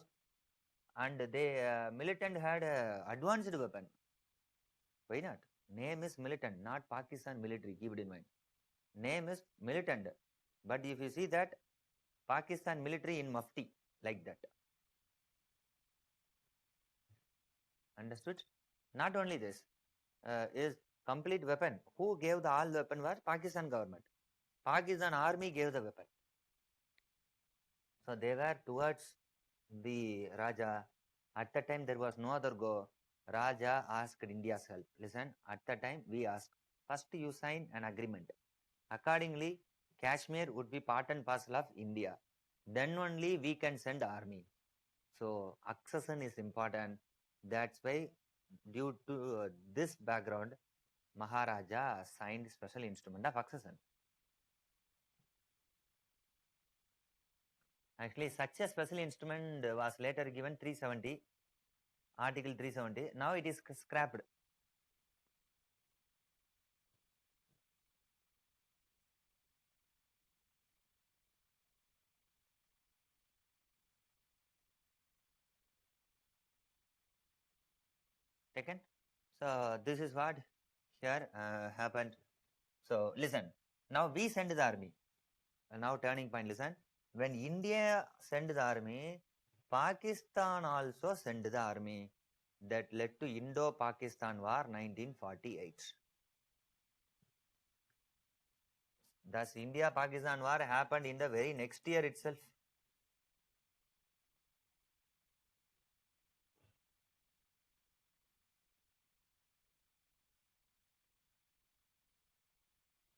and they militant had advanced weapon. Why not? Name is militant, not Pakistan military. Keep it in mind. Name is militant, but if you see that Pakistan military in mufti like that. Understood? Not only this, is complete weapon. Who gave the all weapon was Pakistan government. Pakistan army gave the weapon. So they were towards the Raja. At the time there was no other go. Raja asked India's help. Listen, at the time we asked, first you sign an agreement. Accordingly, Kashmir would be part and parcel of India. Then only we can send army. So accession is important. That's why, due to this background, Maharaja signed special instrument of accession. Actually, such a special instrument was later given 370, Article 370. Now it is scrapped. Taken. So this is what here happened. So listen. Now we send the army. Now turning point. Listen. When India sent the army, Pakistan also sent the army. That led to Indo-Pakistan War 1948. Thus, India-Pakistan War happened in the very next year itself.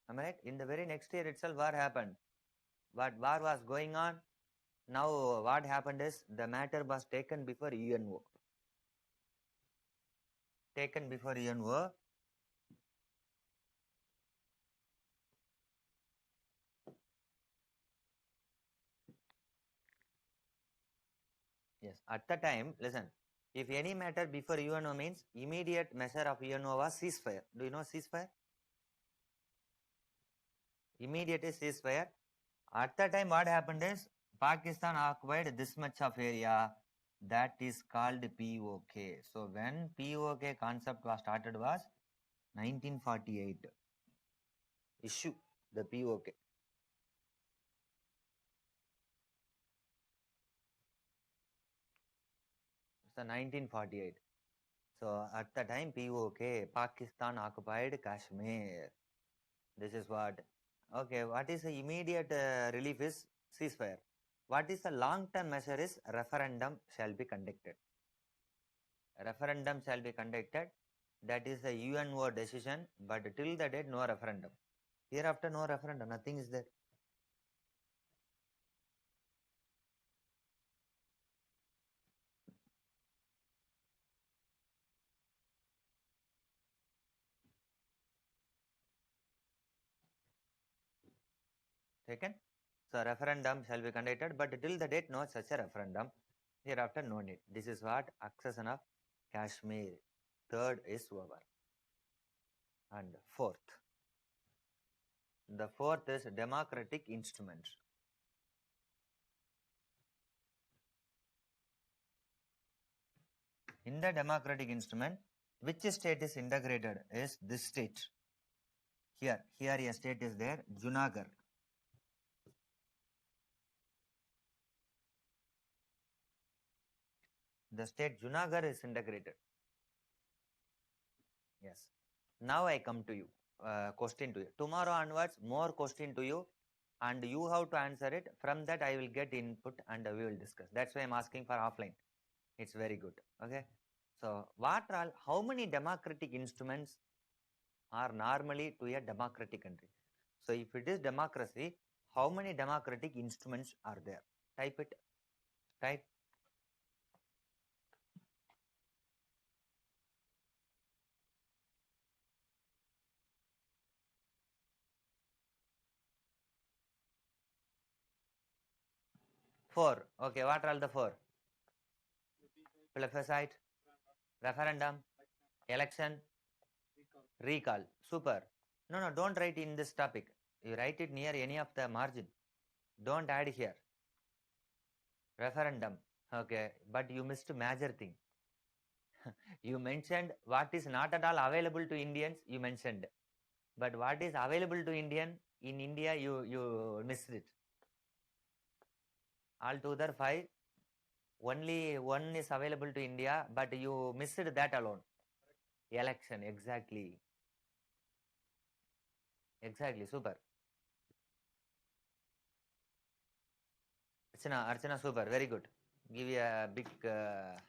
Am I right? In the very next year itself, war happened. But war was going on. Now, what happened is the matter was taken before UNO. Taken before UNO. Yes, at the time, listen, if any matter before UNO means immediate measure of UNO was ceasefire. Do you know ceasefire? Immediate ceasefire. At the time, what happened is Pakistan occupied this much of area. That is called POK. So when POK concept was started was 1948. Issue the POK. So 1948. So at the time POK, Pakistan occupied Kashmir. This is what. Okay, what is the immediate relief is ceasefire. What is the long-term measure is referendum shall be conducted. Referendum shall be conducted. That is the UNO decision, but till the date no referendum. Hereafter no referendum, nothing is there. Taken? So referendum shall be conducted, but till the date no such a referendum. Hereafter no need. This is what accession of Kashmir. Third is over. And fourth. The fourth is democratic instruments. In the democratic instrument, which state is integrated is this state. Here a state is there, Junagadh. The state Junagadh is integrated. Yes. Now I come to you. Question to you. Tomorrow onwards, more question to you, and you have to answer it. From that, I will get input and we will discuss. That's why I'm asking for offline. It's very good. Okay. So, how many democratic instruments are normally to a democratic country? So, if it is democracy, how many democratic instruments are there? Type it. Type. Four. Okay, what are all the four? Plebiscite, referendum, election, recall. Super. No, don't write in this topic. You write it near any of the margin. Don't add here. Referendum. Okay, but you missed major thing. You mentioned what is not at all available to Indians, you mentioned. But what is available to Indian, in India, you missed it. Altogether 5. Only one is available to India, but you missed that alone. Election, exactly. Exactly, super. Archana, super, very good. Give you a big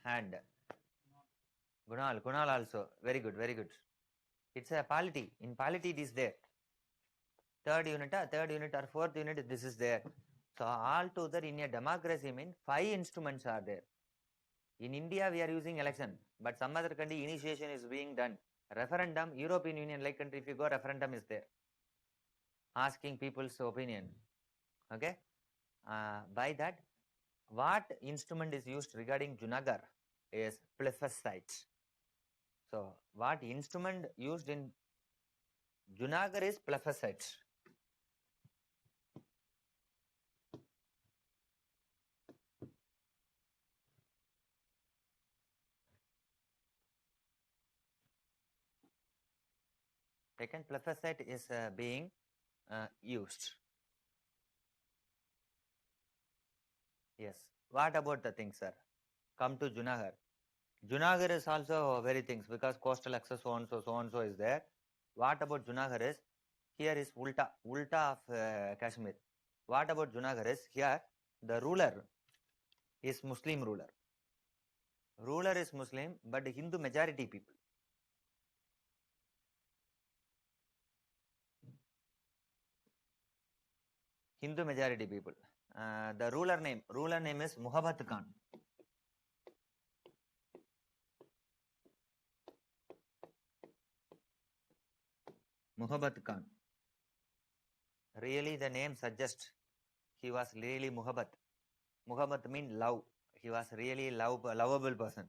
hand. Kunal also, very good, very good. It's a polity. In polity, it is there. Third unit or fourth unit, this is there. So altogether in a democracy means 5 instruments are there. In India, we are using election, but some other country initiation is being done. Referendum, European Union like country, if you go, referendum is there. Asking people's opinion. Okay. By that, what instrument is used regarding Junagadh is plebiscite. So, what instrument used in Junagadh is plebiscite. Second, plebiscite is being used. Yes. What about the things, sir? Come to Junagadh. Junagadh is also very things because coastal access so and so is there. What about Junagadh is, here is Ulta of Kashmir. What about Junagadh is, here the ruler is Muslim ruler. Ruler is Muslim, but Hindu majority people. Hindu majority people. The ruler name is Muhabbat Khan. Muhabbat Khan. Really, the name suggests he was really Muhabbat. Muhabbat means love. He was really lovable person.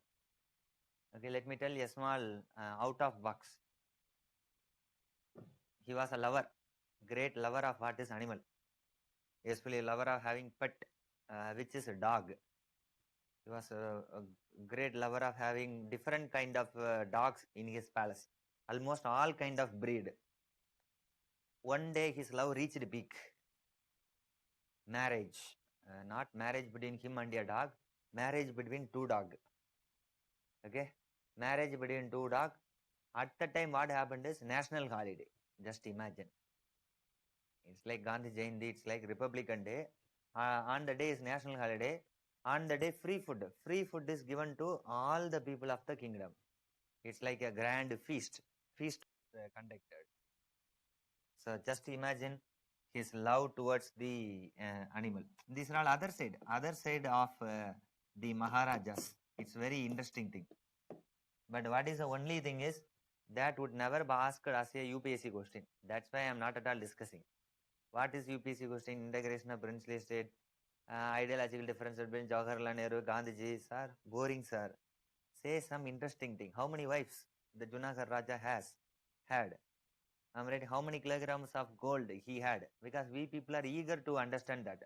Okay, let me tell you a small out of box. He was a lover, great lover of what is animal. Especially a lover of having pet, which is a dog. He was a great lover of having different kind of dogs in his palace. Almost all kind of breed. One day his love reached peak. Marriage. Not marriage between him and a dog. Marriage between 2 dogs. Okay. Marriage between 2 dogs. At the time what happened is national holiday. Just imagine. It's like Gandhi Jayanti. It's like Republican Day. On the day is national holiday. On the day free food. Free food is given to all the people of the kingdom. It's like a grand feast. Feast conducted. So just imagine his love towards the animal. These are all other side of the Maharajas. It's very interesting thing. But what is the only thing is that would never be asked as a UPSC question. That's why I am not at all discussing. What is UPC question? Integration of princely state. Ideological difference between Jawaharlal Nehru, Gandhiji. Sir, boring, sir. Say some interesting thing. How many wives the Junagadh Raja has had? I'm ready. How many kilograms of gold he had? Because we people are eager to understand that.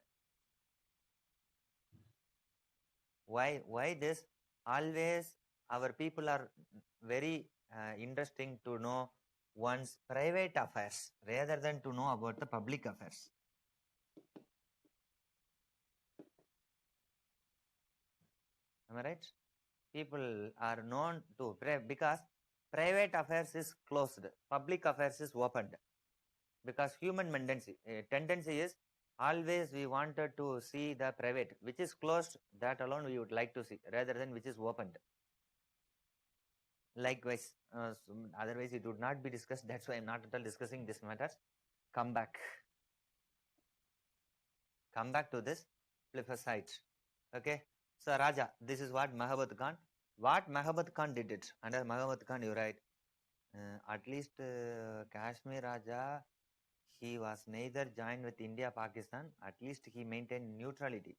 Why this? Always our people are very interesting to know one's private affairs rather than to know about the public affairs. Am I right? People are known to because private affairs is closed, public affairs is opened. Because human tendency is always we wanted to see the private, which is closed, that alone we would like to see rather than which is opened. Likewise, otherwise it would not be discussed. That's why I'm not at all discussing this matters. Come back to this plebiscite. Okay, so Raja, this is what Mahabad Khan did it. Under Mahabad Khan, you write, at least Kashmir Raja, he was neither joined with India, Pakistan, at least he maintained neutrality.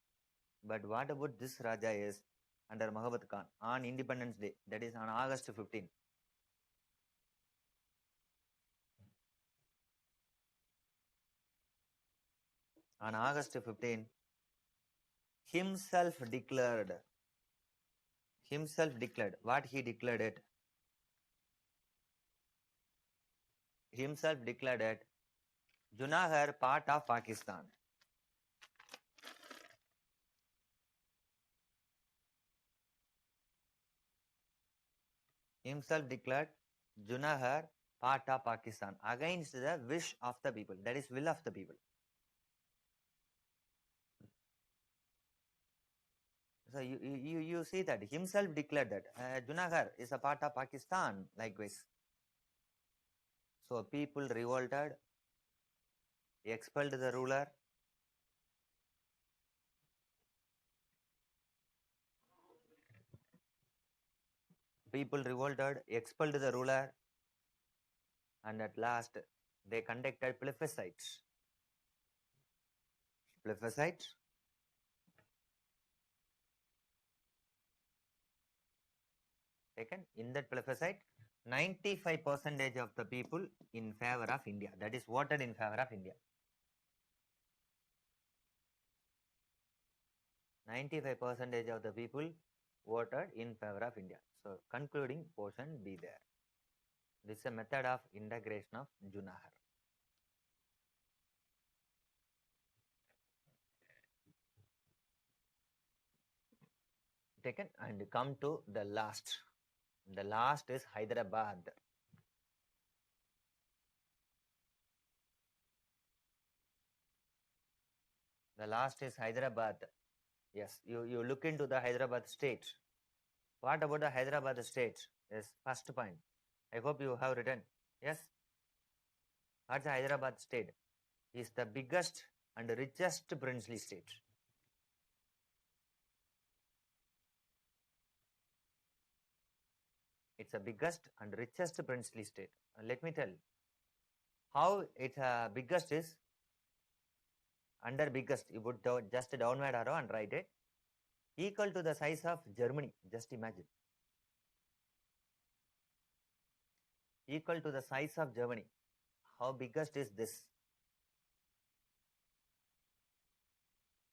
But what about this Raja is under Mahabad Khan on Independence Day, that is on August 15. On August 15, himself declared what he declared it. Himself declared it Junagadh part of Pakistan. Himself declared Junagadh part of Pakistan against the wish of the people, that is will of the people. So you see that himself declared that Junagadh is a part of Pakistan. Likewise, so people revolted, expelled the ruler. People revolted, expelled the ruler, and at last they conducted plebiscites. Taken in that plebiscite, 95% of the people in favor of India, that is voted in favor of India. 95% of the people voted in favor of India. So concluding portion be there. This is a method of integration of Junagadh. Taken and come to the last. The last is Hyderabad. The last is Hyderabad. Yes, you look into the Hyderabad state. What about the Hyderabad state? Yes, first point. I hope you have written. Yes. What's the Hyderabad state? Is the biggest and richest princely state. It's the biggest and richest princely state. Let me tell how it's biggest is. Under biggest, you put just a downward arrow and write it. Equal to the size of Germany. Just imagine. Equal to the size of Germany. How biggest is this?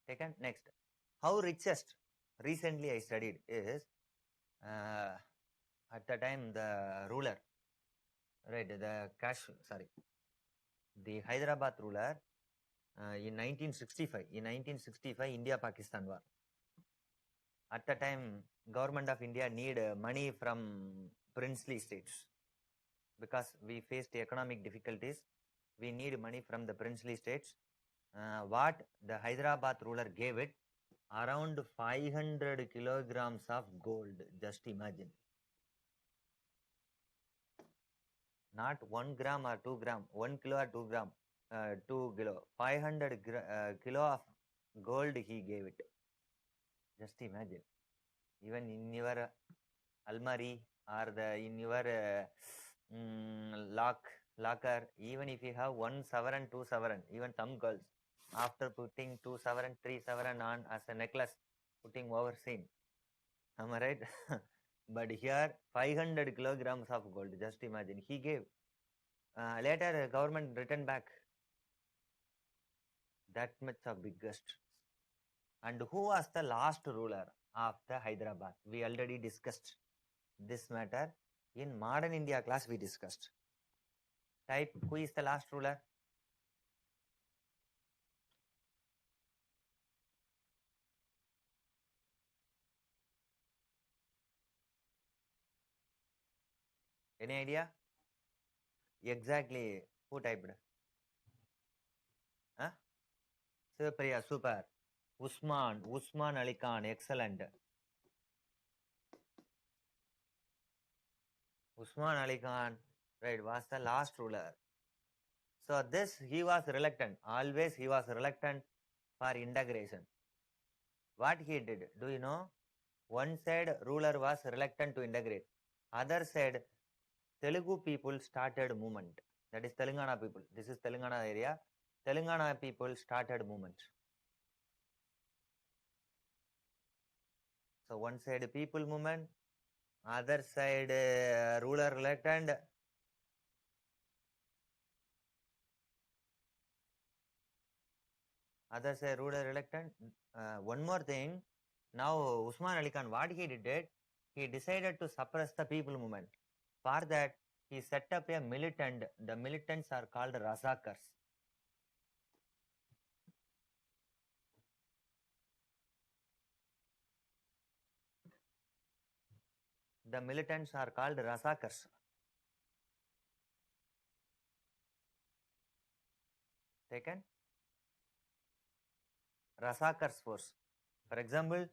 Taken next. How richest? Recently I studied is at the time the ruler, right? The Hyderabad ruler in 1965. In 1965, India-Pakistan war. At the time, government of India need money from princely states because we faced economic difficulties. We need money from the princely states. What the Hyderabad ruler gave it, around 500 kilograms of gold. Just imagine. Not 1 gram or 2 gram, 1 kilo or 2 gram, 2 kilo, 500 kilo of gold he gave it. Just imagine. Even in your almari or in your lock, locker, even if you have 1 sovereign, 2 sovereign, even some girls, after putting 2 sovereign, 3 sovereign on as a necklace, putting over scene. Am I right? But here, 500 kilograms of gold. Just imagine. He gave. Later, government returned back that much of biggest. And who was the last ruler of the Hyderabad? We already discussed this matter in modern India class. We discussed. Type who is the last ruler? Any idea? Exactly. Who typed? Huh? Priya, super. Usman Ali Khan, excellent. Usman Ali Khan, right, was the last ruler. So this, he was reluctant. Always he was reluctant for integration. What he did, do you know? One side ruler was reluctant to integrate. Other side, Telugu people started movement. That is Telangana people. This is Telangana area. Telangana people started movement. So one side people movement, other side ruler reluctant. Other side ruler reluctant. One more thing. Now Usman Ali Khan, what he did it, he decided to suppress the people movement. For that, he set up a militant. The militants are called Razakars. The militants are called Razakars. Taken? Razakars force. For example,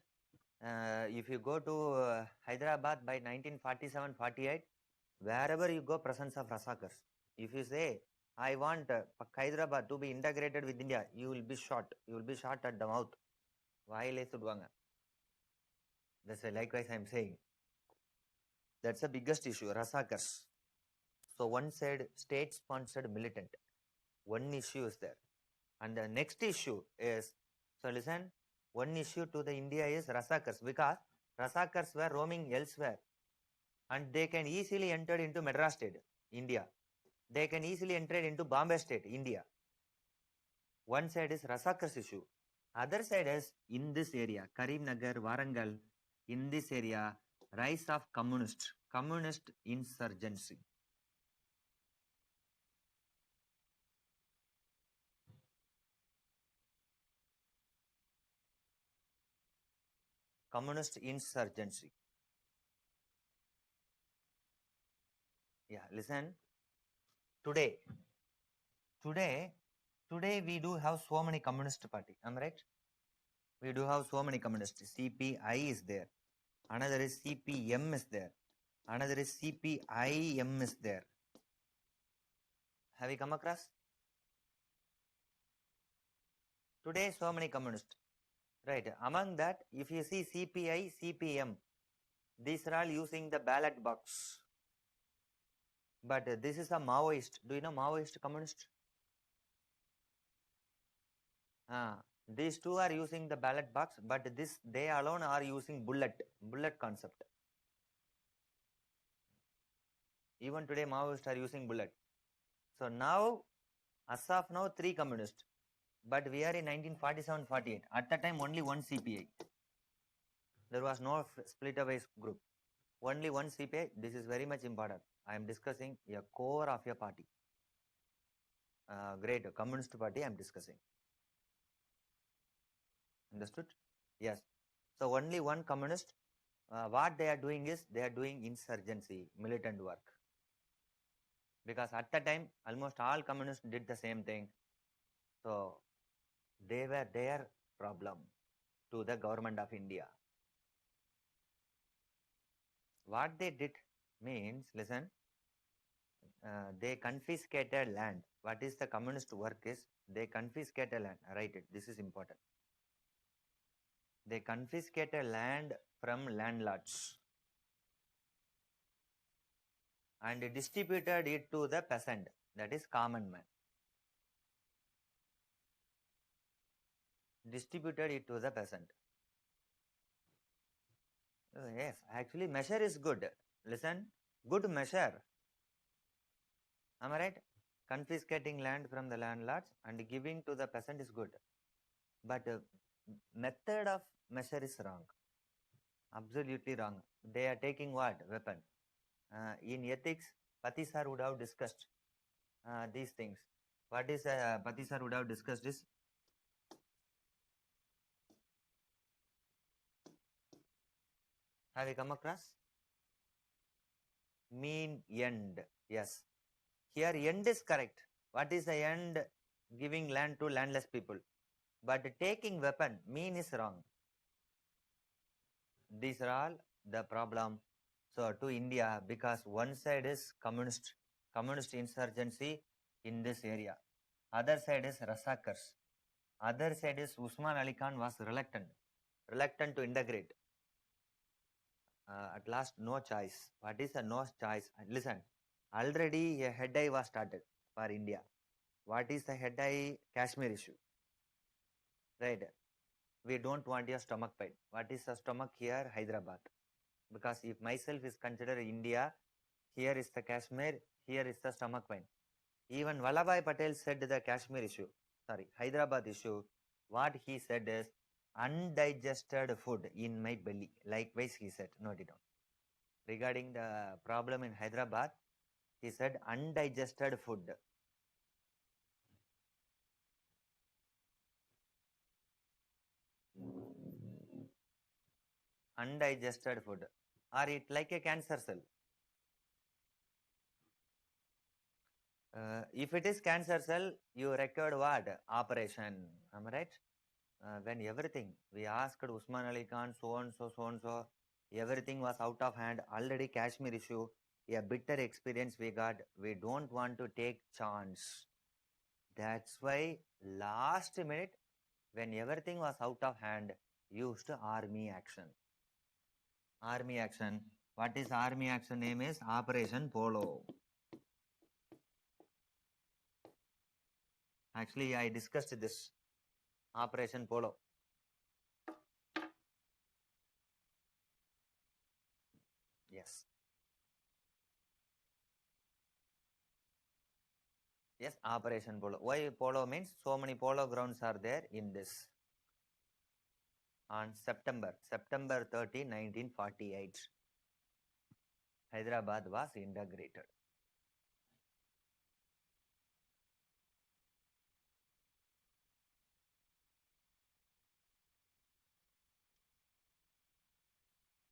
if you go to Hyderabad by 1947-48, wherever you go, presence of Razakars. If you say, I want Hyderabad to be integrated with India, you will be shot. You will be shot at the mouth. That's why likewise I am saying. That's the biggest issue, Razakars. So one side state-sponsored militant. One issue is there. And the next issue is, so listen, one issue to the India is Razakars, because Razakars were roaming elsewhere and they can easily enter into Madras state, India. They can easily enter into Bombay state, India. One side is Razakars issue. Other side is in this area, Karimnagar, Warangal, in this area, rise of communist insurgency. Communist insurgency. Yeah, listen. Today we do have so many communist party. Am I right? We do have so many communists. CPI is there. Another is CPM is there. Another is CPIM is there. Have you come across? Today so many communists. Right. Among that, if you see CPI, CPM, these are all using the ballot box. But this is a Maoist. Do you know Maoist communist? These two are using the ballot box, but they alone are using bullet concept. Even today Maoists are using bullet. So now, as of now, 3 communists. But we are in 1947-48. At that time, only one CPI. There was no split-away group. Only one CPI. This is very much important. I am discussing a core of a party. Great. Communist party I am discussing. Understood? Yes. So only one communist. What they are doing is, they are doing insurgency, militant work. Because at that time, almost all communists did the same thing. So they were their problem to the government of India. What they did means, listen, they confiscated land. What is the communist work is, they confiscated land. Write it. This is important. They confiscated land from landlords and distributed it to the peasant. that is common man, distributed it to the peasant. Yes, actually measure is good. Listen, good measure. Am I right? Confiscating land from the landlords and giving to the peasant is good. But method of measure is wrong. Absolutely wrong. They are taking what? Weapon. In ethics, Pati sir would have discussed these things. What is Pati sir would have discussed is have you come across? Mean end. Yes. Here end is correct. What is the end? Giving land to landless people. But taking weapon, mean is wrong. These are all the problem. So to India, because one side is communist insurgency in this area. Other side is Rasakars. Other side is Usman Ali Khan was reluctant to integrate. At last, no choice. What is a no choice? Listen, already a head eye was started for India. What is the head eye? Kashmir issue. Right. We don't want your stomach pain. What is the stomach here? Hyderabad. Because if myself is considered India, here is the Kashmir, here is the stomach pain. Even Vallabhai Patel said the Kashmir issue, Hyderabad issue, what he said is undigested food in my belly. Likewise, he said, note it down. Regarding the problem in Hyderabad, he said undigested food. Undigested food. Or it like a cancer cell. If it is cancer cell, you required what? Operation. Am I right? When everything, we asked Usman Ali Khan, so and so, everything was out of hand. Already Kashmir issue, a bitter experience we got. We don't want to take chance. That's why last minute, when everything was out of hand, used army action. Army action. What is army action name is Operation Polo. Actually, I discussed this. Operation Polo. Yes. Yes, Operation Polo. Why Polo means so many polo grounds are there in this. On September 30, 1948, Hyderabad was integrated.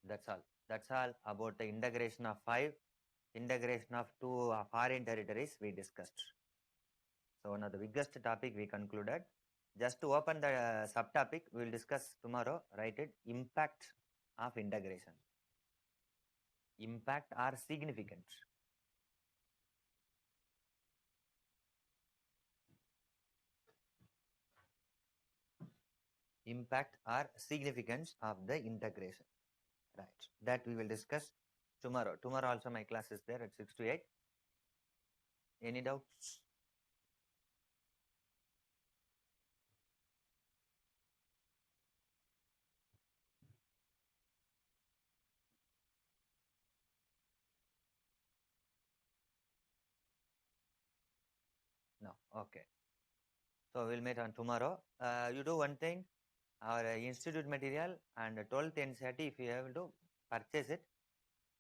That's all. That's all about the integration of 5, integration of 2 foreign territories we discussed. So one of the biggest topic we concluded. Just to open the subtopic, we will discuss tomorrow. Write it. Impact of integration. Impact or significant. Impact or significance of the integration. Right. That we will discuss tomorrow. Tomorrow also my class is there at 6 to 8. Any doubts? No. Okay. So we'll meet on tomorrow. You do one thing, our institute material and 12th NCERT, if you have to purchase it,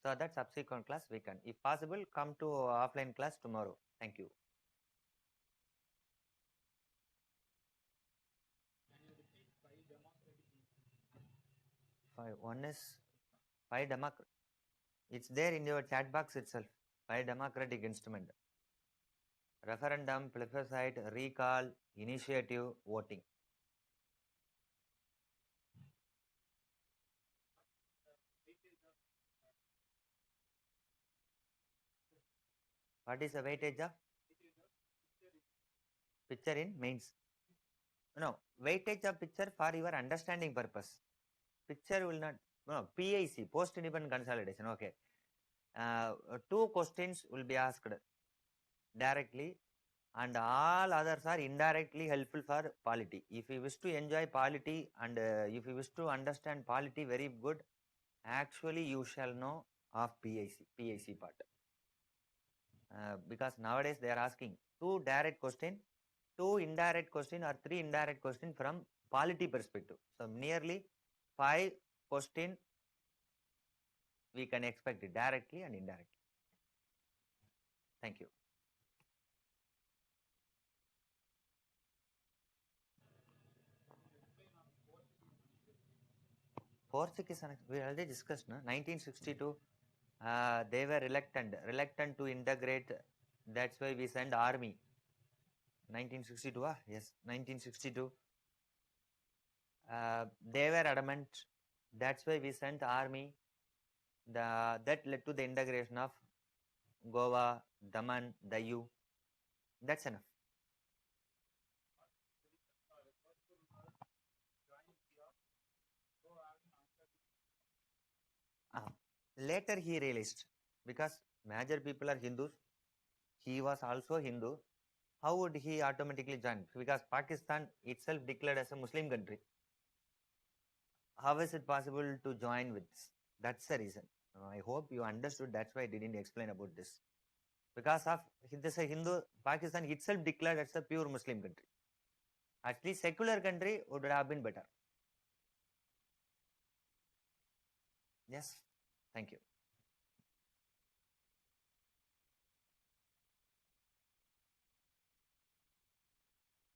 so that subsequent class we can. If possible, come to offline class tomorrow. Thank you. One is 5 democratic. It's there in your chat box itself. 5 democratic instrument. Referendum, plebiscite, recall, initiative, voting. What is the weightage of picture in mains? No, weightage of picture for your understanding purpose. Picture will not, no, PIC, post independent consolidation. Okay. 2 questions will be asked. directly, and all others are indirectly helpful for polity. If you wish to enjoy polity and if you wish to understand polity very good, actually you shall know of PIC part. Because nowadays they are asking two direct question, two indirect question or three indirect question from polity perspective. So nearly 5 question we can expect it directly and indirectly. Thank you. Portuguese, we already discussed, no? 1962, they were reluctant to integrate. That's why we sent army. 1962, yes, 1962. They were adamant. That's why we sent army. That led to the integration of Goa, Daman, Dayu. That's enough. Uh, Later he realized, because major people are Hindus, he was also Hindu. How would he automatically join? Because Pakistan itself declared as a Muslim country. How is it possible to join with this? That's the reason. I hope you understood. That's why I didn't explain about this. Because of this Hindu, Pakistan itself declared as a pure Muslim country. At least secular country would have been better. Yes. Thank you.